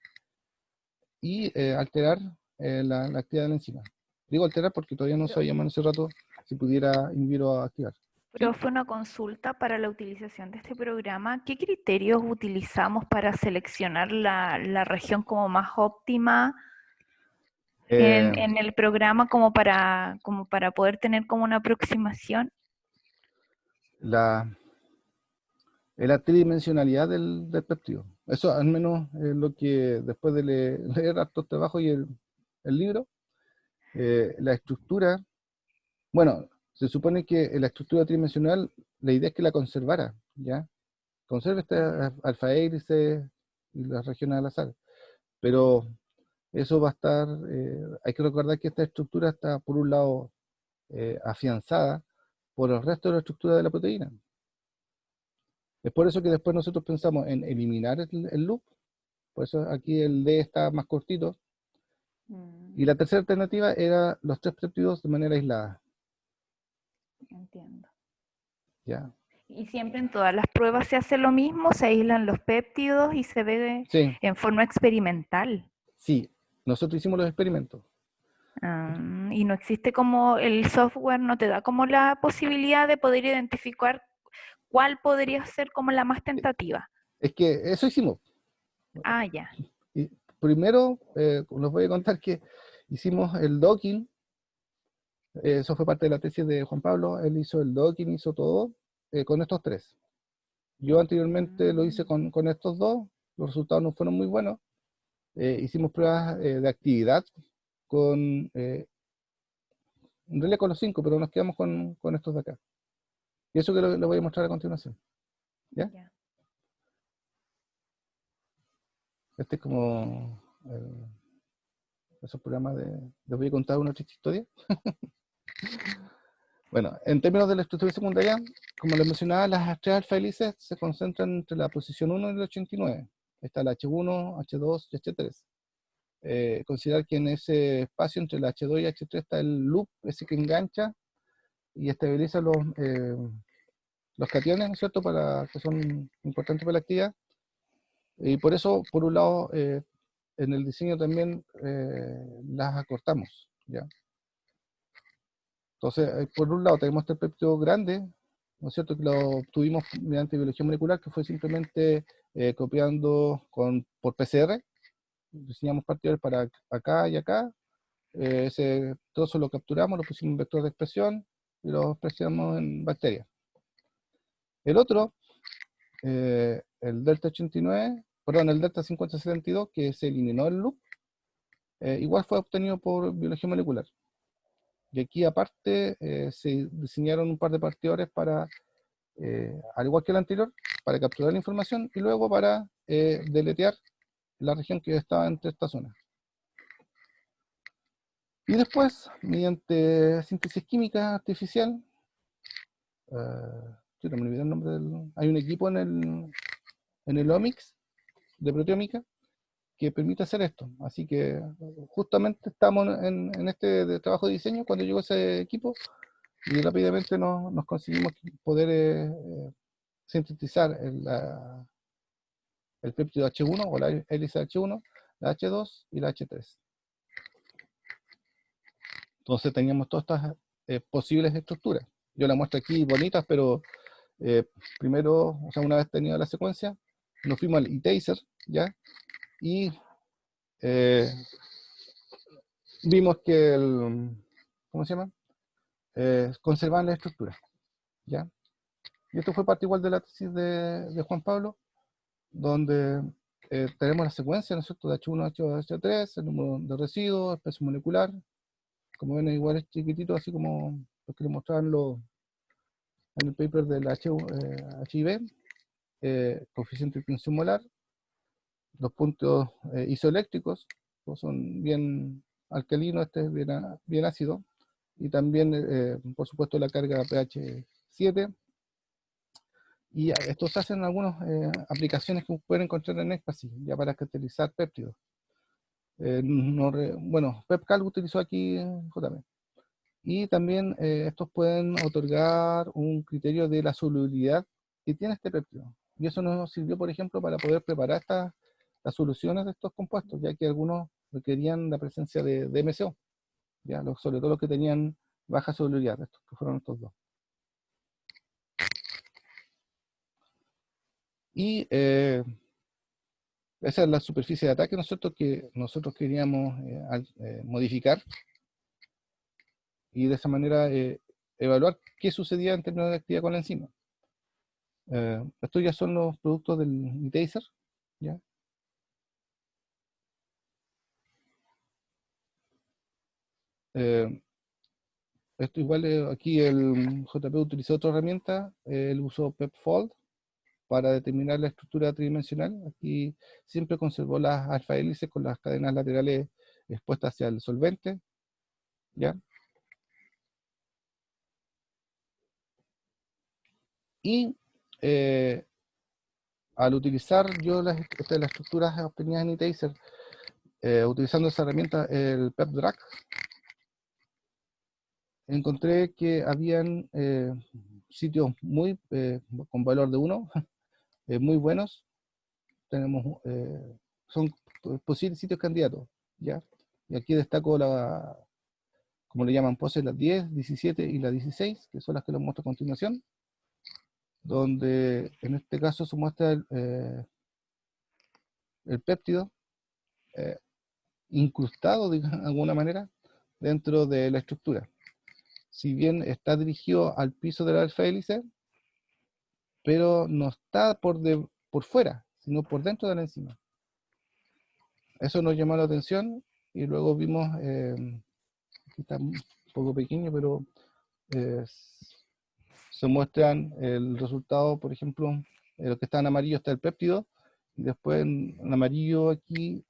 y alterar la actividad de la enzima. Digo alterar porque todavía no sabíamos en ese rato si pudiera inhibir o activar. Pero fue una consulta para la utilización de este programa. ¿Qué criterios utilizamos para seleccionar la región como más óptima en el programa como para poder tener como una aproximación? La tridimensionalidad del péptido. Eso al menos es lo que después de leer hartos trabajos y el libro, la estructura, bueno, se supone que la estructura tridimensional, la idea es que la conservara, ¿ya? Conserve esta alfa hélice y las regiones al azar. Pero eso va a estar, hay que recordar que esta estructura está por un lado afianzada por el resto de la estructura de la proteína. Es por eso que después nosotros pensamos en eliminar el loop, por eso aquí el D está más cortito. Y la tercera alternativa era los 3 péptidos de manera aislada. Entiendo. ¿Ya? ¿Y siempre en todas las pruebas se hace lo mismo? ¿Se aíslan los péptidos y se ve en forma experimental? Sí, nosotros hicimos los experimentos. Y no existe como el software, no te da como la posibilidad de poder identificar cuál podría ser como la más tentativa. Es que eso hicimos. Ah, ya. Y primero, les voy a contar que hicimos el docking. Eso fue parte de la tesis de Juan Pablo. Él hizo el docking, hizo todo con estos 3. Yo anteriormente lo hice con estos 2. Los resultados no fueron muy buenos. Hicimos pruebas de actividad en realidad con los 5, pero nos quedamos con estos de acá. Y eso que lo voy a mostrar a continuación. ¿Ya? Ya. Este es como esos programas les voy a contar una triste historia. Bueno, en términos de la estructura secundaria, como les mencionaba, las tres alfa hélices se concentran entre la posición 1 y el 89. Está el H1, H2 y H3. Considerar que en ese espacio entre el H2 y H3 está el loop, ese que engancha y estabiliza los cationes, ¿no es cierto?, que son importantes para la actividad. Y por eso, por un lado, en el diseño también las acortamos, ¿ya? Entonces, por un lado tenemos este péptido grande, ¿no es cierto?, que lo obtuvimos mediante biología molecular, que fue simplemente copiando por PCR. Diseñamos partículas para acá y acá. Ese trozo lo capturamos, lo pusimos en vector de expresión y lo expresamos en bacterias. El otro, el delta 89, perdón, el delta 5072, que se eliminó del loop, igual fue obtenido por biología molecular. Y aquí aparte se diseñaron un par de partidores para, al igual que el anterior, para capturar la información y luego para deletear la región que estaba entre estas zonas. Y después, mediante síntesis química artificial, yo no me olvidé el nombre hay un equipo en el Omics de proteómica que permite hacer esto. Así que justamente estamos en este trabajo de diseño cuando llegó ese equipo y rápidamente nos conseguimos poder sintetizar el péptido H1 o la hélice H1, la H2 y la H3. Entonces teníamos todas estas posibles estructuras. Yo las muestro aquí bonitas, pero primero, o sea, una vez tenida la secuencia, nos fuimos al eTaser, ¿ya? Y vimos que ¿cómo se llama? Conservar la estructura, ¿ya? Y esto fue parte igual de la tesis de Juan Pablo, donde tenemos la secuencia, ¿no es cierto?, de H1, H2, H3, el número de residuos, especie molecular, como ven igual es chiquitito, así como los que le mostraban en el paper del HIV, coeficiente de tensión molar, los puntos isoeléctricos, pues son bien alcalinos, este es bien ácido, y también, por supuesto, la carga pH 7. Y estos hacen algunas aplicaciones que pueden encontrar en ESPACY, ya para caracterizar péptidos. Bueno, PepCal utilizó aquí JM. Y también estos pueden otorgar un criterio de la solubilidad que tiene este péptido. Y eso nos sirvió, por ejemplo, para poder preparar las soluciones de estos compuestos, ya que algunos requerían la presencia de MCO, ¿ya? Sobre todo los que tenían baja solubilidad, estos que fueron estos dos. Y esa es la superficie de ataque que nosotros queríamos modificar y de esa manera evaluar qué sucedía en términos de actividad con la enzima. Estos ya son los productos del eTaser, ¿ya? Esto igual, aquí el JP utilizó otra herramienta, él usó PepFold para determinar la estructura tridimensional. Aquí siempre conservó las alfa hélices con las cadenas laterales expuestas hacia el solvente, ¿ya? Y al utilizar yo las estructuras obtenidas en eTaser, utilizando esa herramienta, el PepDrag, encontré que habían sitios con valor de 1, muy buenos. Tenemos, son posibles sitios candidatos, ¿ya? Y aquí destaco como le llaman, poses las 10, 17 y la 16, que son las que les muestro a continuación, donde en este caso se muestra el péptido incrustado de alguna manera dentro de la estructura. Si bien está dirigido al piso de la alfa hélice, pero no está por fuera, sino por dentro de la enzima. Eso nos llamó la atención y luego vimos, aquí está un poco pequeño, pero se muestran el resultado, por ejemplo, lo que está en amarillo está el péptido, y después en amarillo aquí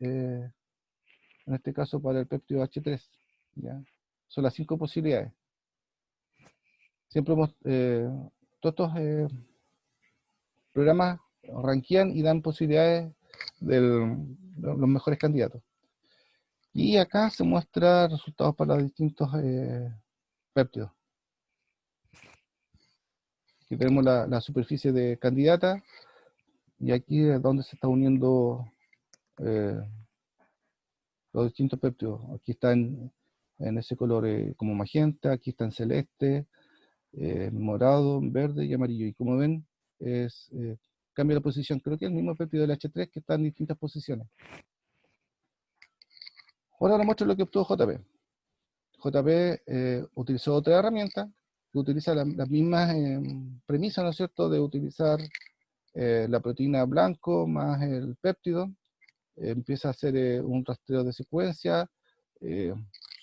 en este caso para el péptido H3. ¿Ya? Son las 5 posibilidades. Siempre todos estos programas rankean y dan posibilidades de los mejores candidatos. Y acá se muestra resultados para los distintos péptidos. Aquí tenemos la superficie de candidata y aquí es donde se está uniendo los distintos péptidos. Aquí está en ese color como magenta, aquí está en celeste, morado, verde y amarillo. Y como ven, cambia la posición. Creo que es el mismo péptido del H3 que está en distintas posiciones. Ahora les muestro lo que obtuvo JP. JP utilizó otra herramienta que utiliza las mismas premisas, ¿no es cierto?, de utilizar la proteína blanco más el péptido. Empieza a hacer un rastreo de secuencia,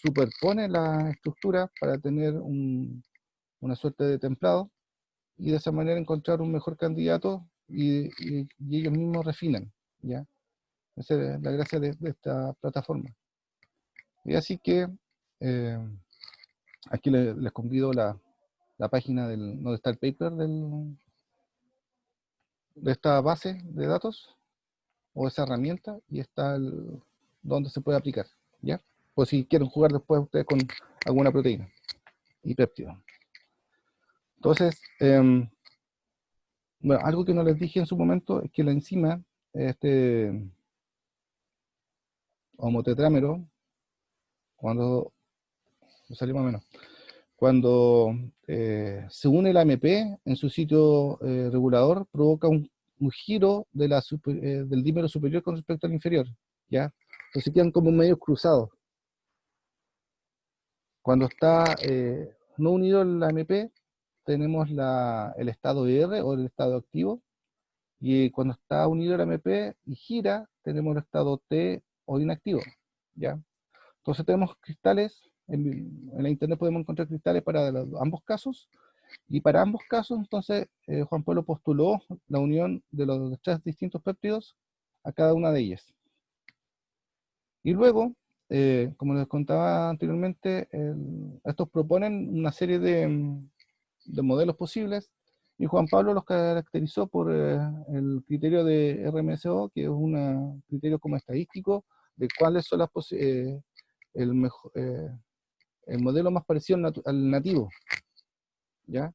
superpone la estructura para tener una suerte de templado y de esa manera encontrar un mejor candidato y ellos mismos refinan, ¿ya? Esa es la gracia de esta plataforma. Y así que aquí les convido la página donde está el paper de esta base de datos o esa herramienta y está donde se puede aplicar, ¿ya? O si quieren jugar después ustedes con alguna proteína y péptido. Entonces, bueno, algo que no les dije en su momento es que la enzima, este homotetrámero, cuando salió más o menos, cuando se une la AMP en su sitio regulador, provoca un giro de del dímero superior con respecto al inferior, ¿ya? Entonces quedan como medios cruzados. Cuando está no unido el AMP, tenemos el estado R o el estado activo, y cuando está unido el AMP y gira, tenemos el estado T o inactivo, ¿ya? Entonces tenemos cristales, en la internet podemos encontrar cristales para ambos casos, y para ambos casos, entonces, Juan Pablo postuló la unión de los 3 distintos péptidos a cada una de ellas. Y luego, como les contaba anteriormente, estos proponen una serie de modelos posibles, y Juan Pablo los caracterizó por el criterio de RMSO, que es un criterio como estadístico de cuáles son el modelo más parecido al nativo, ¿ya?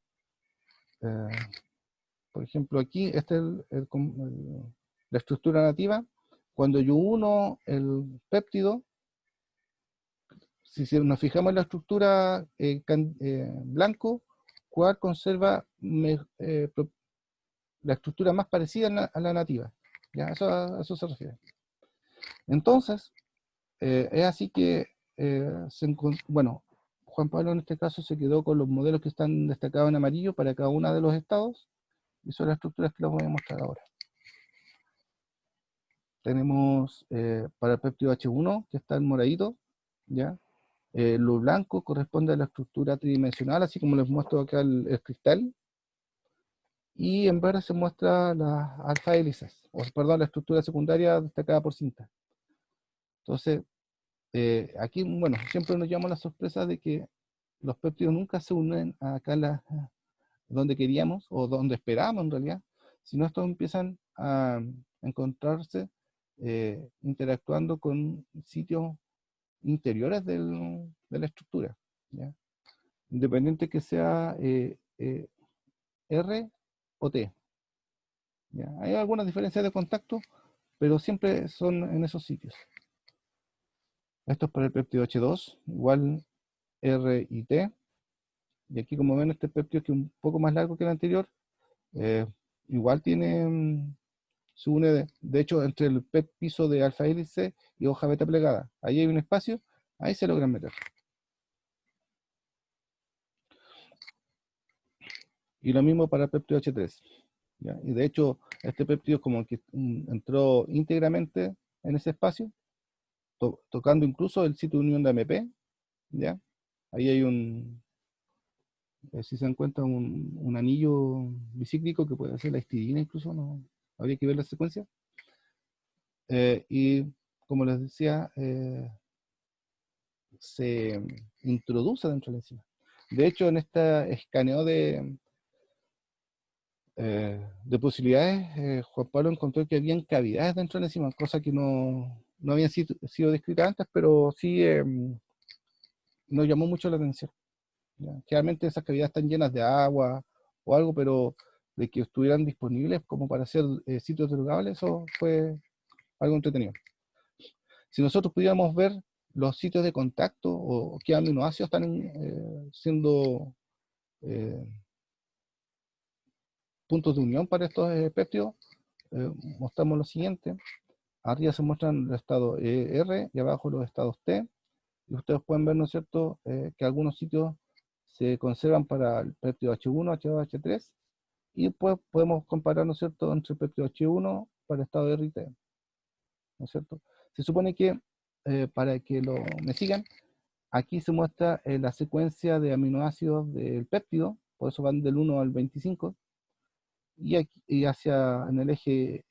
Por ejemplo, aquí esta es la estructura nativa. Cuando yo uno el péptido, si nos fijamos en la estructura blanco, cuál conserva la estructura más parecida a la nativa. ¿Ya? A eso se refiere. Entonces, es así que, bueno, Juan Pablo en este caso se quedó con los modelos que están destacados en amarillo para cada uno de los estados, y son las estructuras que les voy a mostrar ahora. Tenemos para el péptido H1, que está en moradito, ¿ya? Lo blanco corresponde a la estructura tridimensional, así como les muestro acá el cristal, y en verde se muestra las alfa hélices, o perdón, la estructura secundaria destacada por cinta. Entonces, aquí, bueno, siempre nos llama la sorpresa de que los péptidos nunca se unen acá donde queríamos, o donde esperábamos en realidad, sino estos empiezan a encontrarse interactuando con sitios interiores de la estructura, ¿ya? Independiente que sea R o T, ¿ya? Hay algunas diferencias de contacto, pero siempre son en esos sitios. Esto es para el péptido H2, igual R y T. Y aquí, como ven, este péptido que es un poco más largo que el anterior, igual tiene, se une, de hecho, entre el piso de alfa hélice y hoja beta plegada. Ahí hay un espacio, ahí se logran meter. Y lo mismo para el péptido H3. ¿Ya? Y de hecho, este péptido como que entró íntegramente en ese espacio, tocando incluso el sitio de unión de AMP, ¿ya? Ahí hay si se encuentra un anillo bicíclico que puede ser la histidina incluso, no, habría que ver la secuencia. Y como les decía, se introduce dentro de la enzima. De hecho, en este escaneo de posibilidades, Juan Pablo encontró que habían cavidades dentro de la enzima, cosa que no habían sido descritas antes, pero sí nos llamó mucho la atención. ¿Ya? Generalmente esas cavidades están llenas de agua o algo, pero de que estuvieran disponibles como para hacer sitios drogables, eso fue algo entretenido. Si nosotros pudiéramos ver los sitios de contacto o qué aminoácidos están siendo puntos de unión para estos péptidos, mostramos lo siguiente. Arriba se muestran los estados R y abajo los estados T. Y ustedes pueden ver, ¿no es cierto?, que algunos sitios se conservan para el péptido H1, H2, H3. Y pues podemos comparar, ¿no es cierto?, entre el péptido H1 para el estado R y T. ¿No es cierto? Se supone que, para que me sigan, aquí se muestra la secuencia de aminoácidos del péptido, por eso van del 1 al 25, y en el eje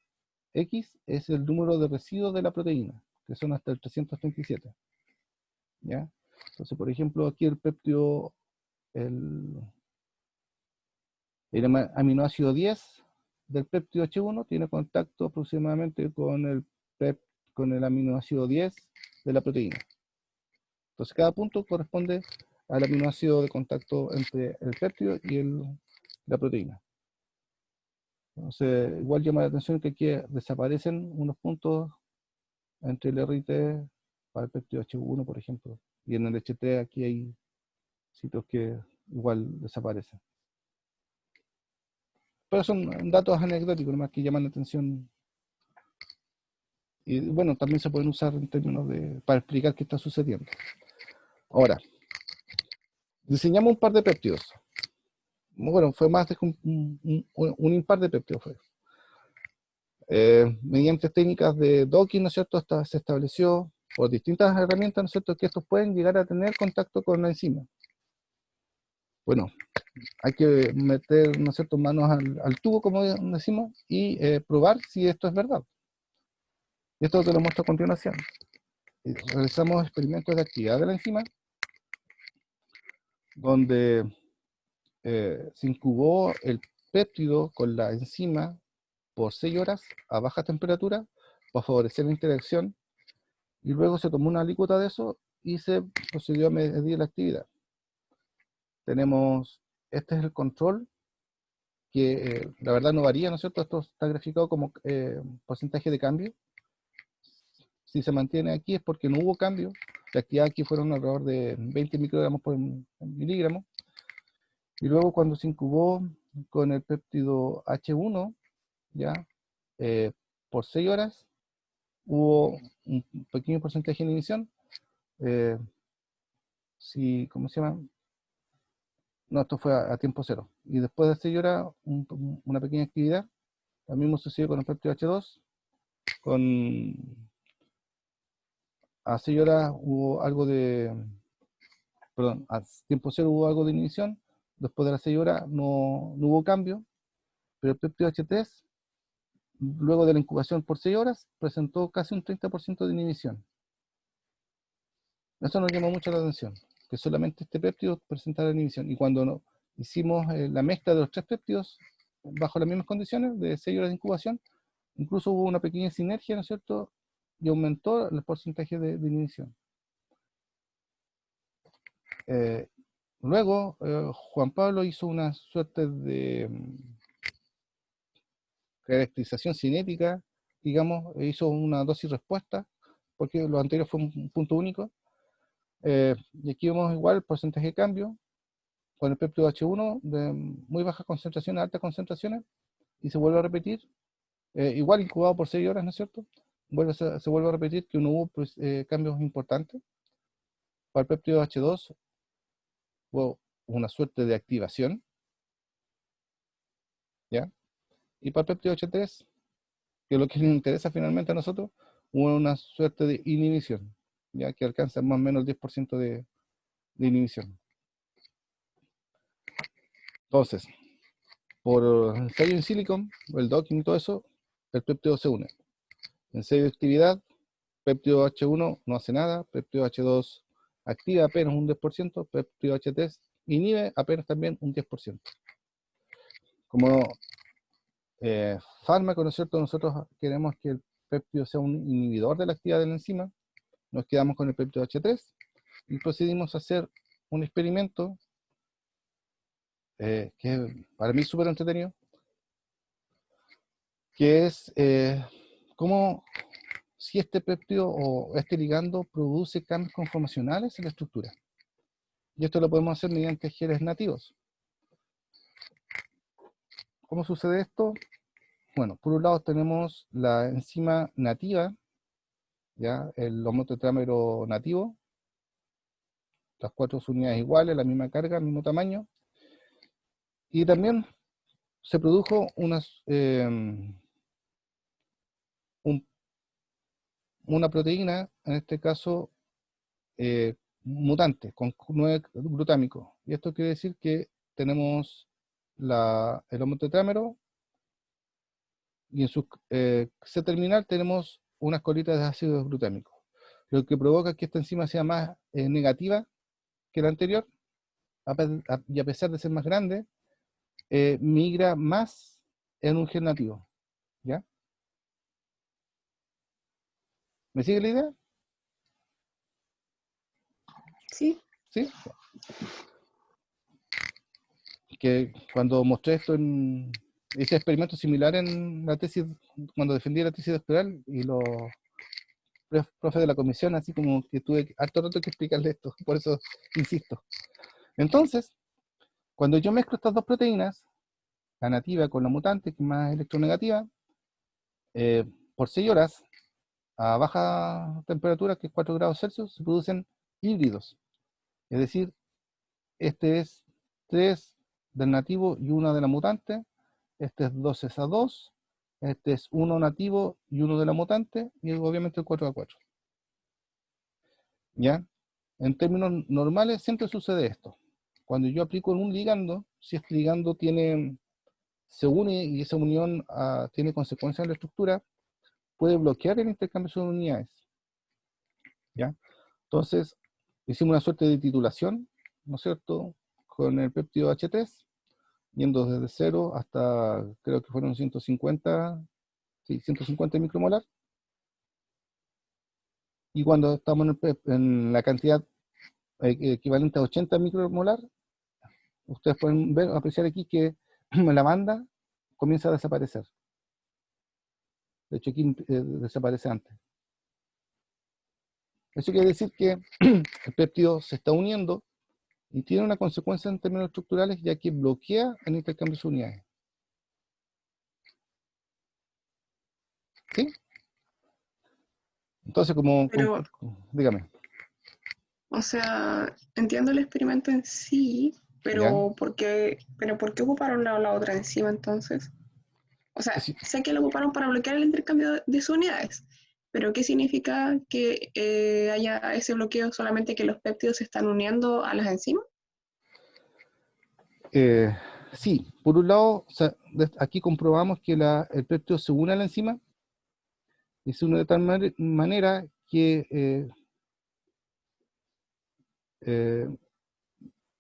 X es el número de residuos de la proteína, que son hasta el 337. ¿Ya? Entonces, por ejemplo, aquí el péptido, el aminoácido 10 del péptido H1 tiene contacto aproximadamente con el aminoácido 10 de la proteína. Entonces, cada punto corresponde al aminoácido de contacto entre el péptido y la proteína. Entonces, igual llama la atención que aquí desaparecen unos puntos entre el R y T para el péptido H1, por ejemplo. Y en el H3 aquí hay sitios que igual desaparecen. Pero son datos anecdóticos, nomás que llaman la atención. Y bueno, también se pueden usar en términos para explicar qué está sucediendo. Ahora, diseñamos un par de péptidos. Bueno, fue más de un impar de péptidos. Mediante técnicas de docking, ¿no es cierto?, se estableció por distintas herramientas, ¿no es cierto?, que estos pueden llegar a tener contacto con la enzima. Bueno, hay que meter, ¿no es cierto?, manos al tubo, como decimos, y probar si esto es verdad. Y esto te lo muestro a continuación. Realizamos experimentos de actividad de la enzima, donde se incubó el péptido con la enzima por 6 horas a baja temperatura para favorecer la interacción, y luego se tomó una alícuota de eso y se procedió a medir la actividad. Este es el control, que la verdad no varía, ¿no es cierto? Esto está graficado como porcentaje de cambio. Si se mantiene aquí es porque no hubo cambio. La actividad aquí fueron alrededor de 20 microgramos por miligramo. Y luego cuando se incubó con el péptido H1, ya, por 6 horas, hubo un pequeño porcentaje de inhibición. ¿Cómo se llama? No, esto fue a tiempo cero. Y después de 6 horas, una pequeña actividad. Lo mismo sucedió con el péptido H2. A 6 horas hubo algo de... Perdón, a tiempo cero hubo algo de inhibición. Después de las 6 horas no hubo cambio. Pero el péptido H3, luego de la incubación por 6 horas, presentó casi un 30% de inhibición. Eso nos llamó mucho la atención, que solamente este péptido presentara inhibición. Y cuando hicimos la mezcla de los 3 péptidos bajo las mismas condiciones, de 6 horas de incubación, incluso hubo una pequeña sinergia, ¿no es cierto?, y aumentó el porcentaje de inhibición. Luego, Juan Pablo hizo una suerte de caracterización cinética, digamos, hizo una dosis respuesta, porque lo anterior fue un punto único. Y aquí vemos igual el porcentaje de cambio con el péptido H1 de muy bajas concentraciones a altas concentraciones, y se vuelve a repetir, igual incubado por 6 horas, ¿no es cierto? Se vuelve a repetir que no hubo cambios importantes. Para el péptido H2 hubo una suerte de activación, ¿ya? Y para el péptido H3, que es lo que nos interesa finalmente a nosotros, hubo una suerte de inhibición, ya que alcanza más o menos el 10% de inhibición. Entonces, por ensayo en silicon, el docking y todo eso, el péptido se une. Ensayo de actividad, péptido H1 no hace nada, péptido H2 activa apenas un 10%, péptido H3 inhibe apenas también un 10%. Como fármaco, ¿no es cierto? Nosotros queremos que el péptido sea un inhibidor de la actividad de la enzima. Nos quedamos con el péptido H3 y procedimos a hacer un experimento que para mí es súper entretenido, que es cómo si este péptido o este ligando produce cambios conformacionales en la estructura. Y esto lo podemos hacer mediante genes nativos. ¿Cómo sucede esto? Bueno, por un lado tenemos la enzima nativa, ¿ya? El homotetrámero nativo, las 4 unidades iguales, la misma carga, el mismo tamaño. Y también se produjo una proteína, en este caso mutante, con 9 glutámicos. Y esto quiere decir que tenemos el homotetrámero y en su C terminal tenemos unas colitas de ácido glutámico, lo que provoca que esta enzima sea más negativa que la anterior, y a pesar de ser más grande, migra más en un gen nativo. ¿Ya? ¿Me sigue la idea? Sí. ¿Sí? Que cuando mostré esto hice experimentos similares en la tesis, cuando defendí la tesis doctoral, y los profes de la comisión, así como que tuve harto rato que explicarle esto, por eso insisto. Entonces, cuando yo mezclo estas dos proteínas, la nativa con la mutante, que es más electronegativa, por 6 horas, a baja temperatura, que es 4 grados Celsius, se producen híbridos. Es decir, este es 3 del nativo y 1 de la mutante, este es 2S2, este es 1 nativo y 1 de la mutante, y obviamente el 4A4. ¿Ya? En términos normales siempre sucede esto. Cuando yo aplico un ligando, si este ligando se une y esa unión tiene consecuencias en la estructura, puede bloquear el intercambio de unidades. ¿Ya? Entonces, hicimos una suerte de titulación, ¿no es cierto?, con el péptido H3, yendo desde 0 hasta, creo que fueron 150 micromolar. Y cuando estamos en la cantidad equivalente a 80 micromolar, ustedes pueden apreciar aquí que la banda comienza a desaparecer. De hecho, aquí desaparece antes. Eso quiere decir que el péptido se está uniendo y tiene una consecuencia en términos estructurales, ya que bloquea el intercambio de unidades. ¿Sí? Entonces, Pero, dígame. o sea, entiendo el experimento en sí, ¿Ya? pero ¿por qué ocuparon la otra enzima entonces? O sea, Sí. sé que lo ocuparon para bloquear el intercambio de sus unidades, pero ¿qué significa que haya ese bloqueo, solamente que los péptidos se están uniendo a las enzimas? Sí, por un lado, o sea, aquí comprobamos que el péptido se une a la enzima y se une de tal manera que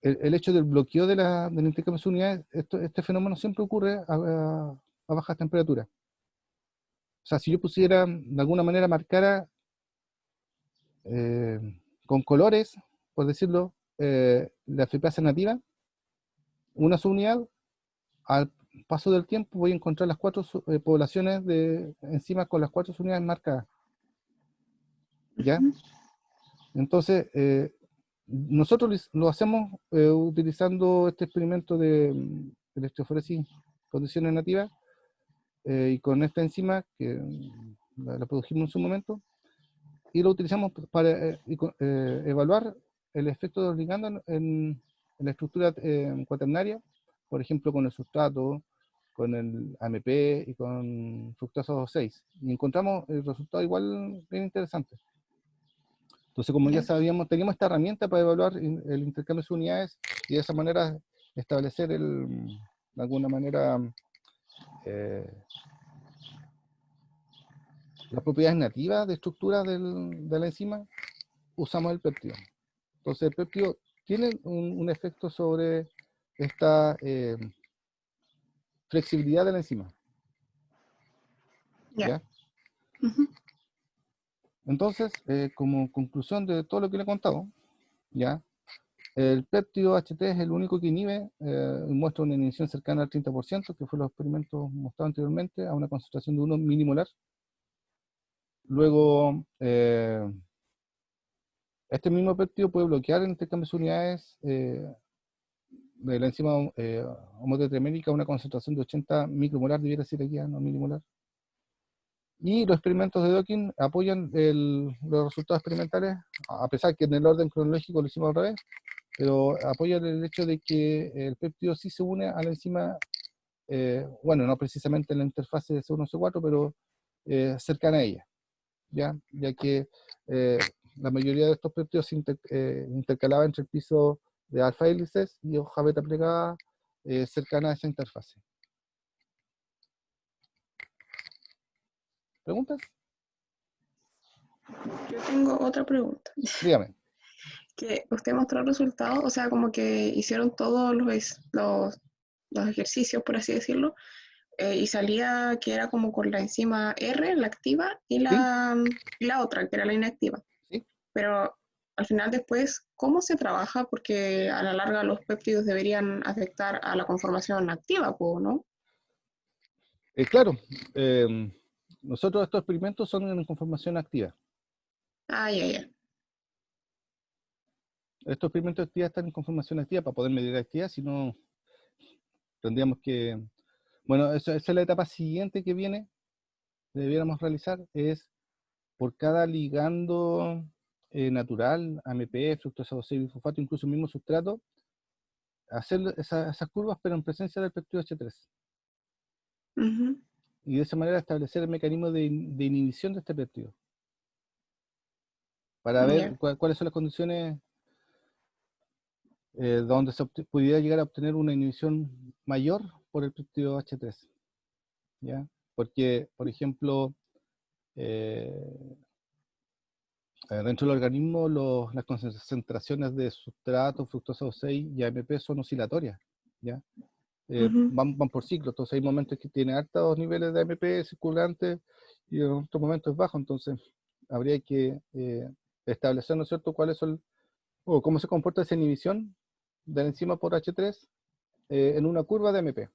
el hecho del bloqueo del intercambio de unidades, este fenómeno siempre ocurre a bajas temperaturas. O sea, si yo pusiera, de alguna manera, marcara con colores, por decirlo, la fipasa nativa, una subunidad, al paso del tiempo voy a encontrar las 4 poblaciones de enzimas con las 4 unidades marcadas. ¿Ya? Entonces, nosotros lo hacemos utilizando este experimento de electroforesis condiciones nativas y con esta enzima que la produjimos en su momento, y lo utilizamos para evaluar el efecto de los ligandos en la estructura cuaternaria, por ejemplo, con el sustrato, con el AMP y con fructosa 2,6. Y encontramos el resultado igual bien interesante. Entonces, como ya sabíamos, teníamos esta herramienta para evaluar el intercambio de unidades y de esa manera establecer de alguna manera las propiedades nativas de estructura de la enzima, usamos el péptido. Entonces el péptido tiene un efecto sobre esta flexibilidad de la enzima. Ya. ¿Ya? Ujú. Entonces, como conclusión de todo lo que le he contado, ¿ya? El péptido HT es el único que inhibe, muestra una inhibición cercana al 30%, que fue los experimentos mostrados anteriormente, a una concentración de 1 milimolar. Luego, este mismo péptido puede bloquear en intercambios de unidades de la enzima homotetramérica a una concentración de 80 micromolar, debiera decir aquí, no milimolar. Y los experimentos de docking apoyan los resultados experimentales, a pesar que en el orden cronológico lo hicimos al revés, pero apoyan el hecho de que el péptido sí se une a la enzima, bueno, no precisamente en la interfase de C1 C4, pero cercana a ella, ya que la mayoría de estos péptidos se intercalaban entre el piso de alfa hélices y hoja beta plegada cercana a esa interfase. ¿Preguntas? Yo tengo otra pregunta. Dígame. Que usted mostró resultados, o sea, como que hicieron todos los ejercicios, por así decirlo, y salía que era como con la enzima R, la activa, y la otra, que era la inactiva. ¿Sí? Pero al final después, ¿cómo se trabaja? Porque a la larga los péptidos deberían afectar a la conformación activa, ¿no? Claro, nosotros estos experimentos son en conformación activa. Ah, ya, ya. Estos experimentos de actividad están en conformación activa para poder medir la actividad, si no tendríamos que... Bueno, esa es la etapa siguiente que viene, que debiéramos realizar, es por cada ligando natural, AMP, fructosa 2,6 bifosfato, incluso el mismo sustrato, hacer esas curvas, pero en presencia del péptido H3. Ujú. Y de esa manera establecer el mecanismo de inhibición de este péptido. Para ver Ya. cuáles son las condiciones donde se pudiera llegar a obtener una inhibición mayor por el péptido H3. ¿Ya? Porque, por ejemplo, dentro del organismo las concentraciones de sustrato, fructosa 2,6 y AMP son oscilatorias, ¿ya? Ujú. Van por ciclos, entonces hay momentos que tiene altos niveles de AMP circulantes y en otros momentos es bajo, entonces habría que establecer, ¿no es cierto?, cuáles son, o cómo se comporta esa inhibición de la enzima por H3 en una curva de AMP.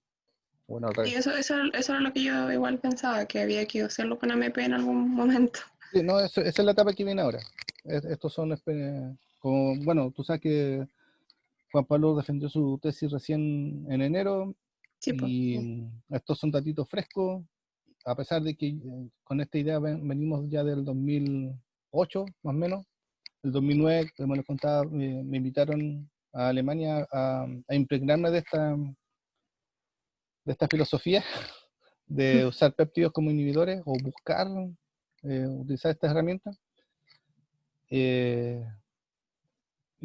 Bueno, al Y revés. eso era lo que yo igual pensaba, que había que hacerlo con AMP en algún momento. Sí, no, esa es la etapa que viene ahora. Estos son, como, bueno, tú sabes que Juan Pablo defendió su tesis recién en enero Sí, pues. y estos son datitos frescos, a pesar de que con esta idea venimos ya del 2008, más o menos. El 2009, como les contaba, me invitaron a Alemania a impregnarme de esta filosofía de usar péptidos como inhibidores o buscar utilizar estas herramientas. Y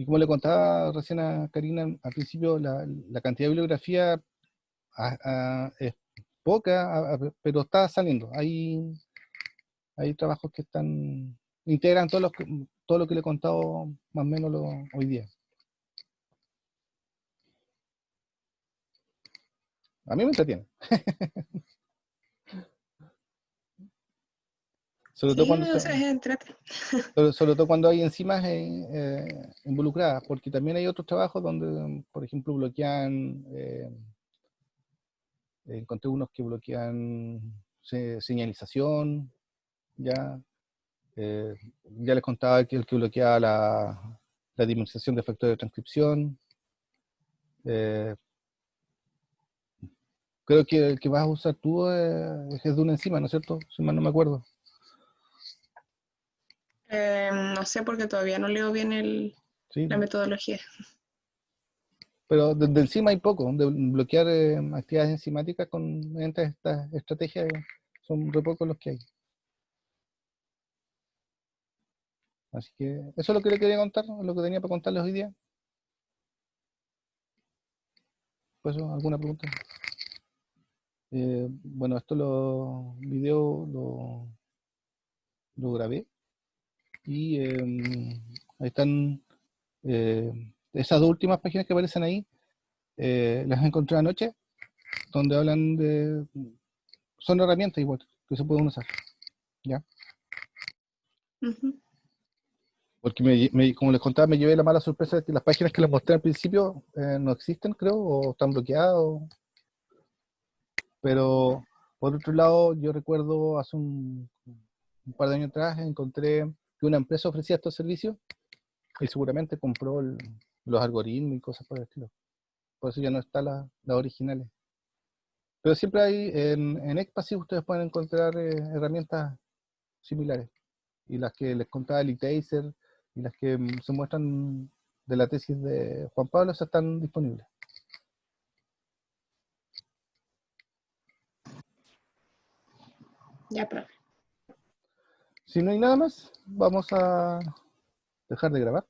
como le contaba recién a Karina al principio, la cantidad de bibliografía es poca, pero está saliendo. Hay trabajos que integran todo lo que le he contado más o menos hoy día. A mí me entretiene. Sobre todo Sí, cuando, o sea, es entrete. sobre todo cuando hay enzimas involucradas, porque también hay otros trabajos donde, por ejemplo, bloquean, encontré unos que bloquean señalización, ya, ya les contaba que el que bloquea la dimerización de factores de transcripción. Creo que el que vas a usar tú es de una enzima, ¿no es cierto? Si mal no me acuerdo. No sé porque todavía no leo bien Sí, la metodología. pero de enzima hay poco. De bloquear actividades enzimáticas mediante estas estrategias son re pocos los que hay. Así que eso es lo que le quería contar, lo que tenía para contarles hoy día. Pues ¿alguna pregunta? Bueno, esto los videos lo grabé y ahí están Esas dos últimas páginas que aparecen ahí, las encontré anoche, donde hablan de... Son herramientas igual, que se pueden usar, ¿ya? Ujú. Porque como les contaba, me llevé la mala sorpresa de que las páginas que les mostré al principio no existen, creo, o están bloqueadas. Pero, por otro lado, yo recuerdo hace un par de años atrás, encontré que una empresa ofrecía estos servicios y seguramente compró los algoritmos y cosas por el estilo. Por eso ya no están las originales. Pero siempre hay, en Expasy ustedes pueden encontrar herramientas similares. Y las que les contaba el eTaser y las que se muestran de la tesis de Juan Pablo, esas están disponibles. Ya, profe. Si no hay nada más, vamos a dejar de grabar.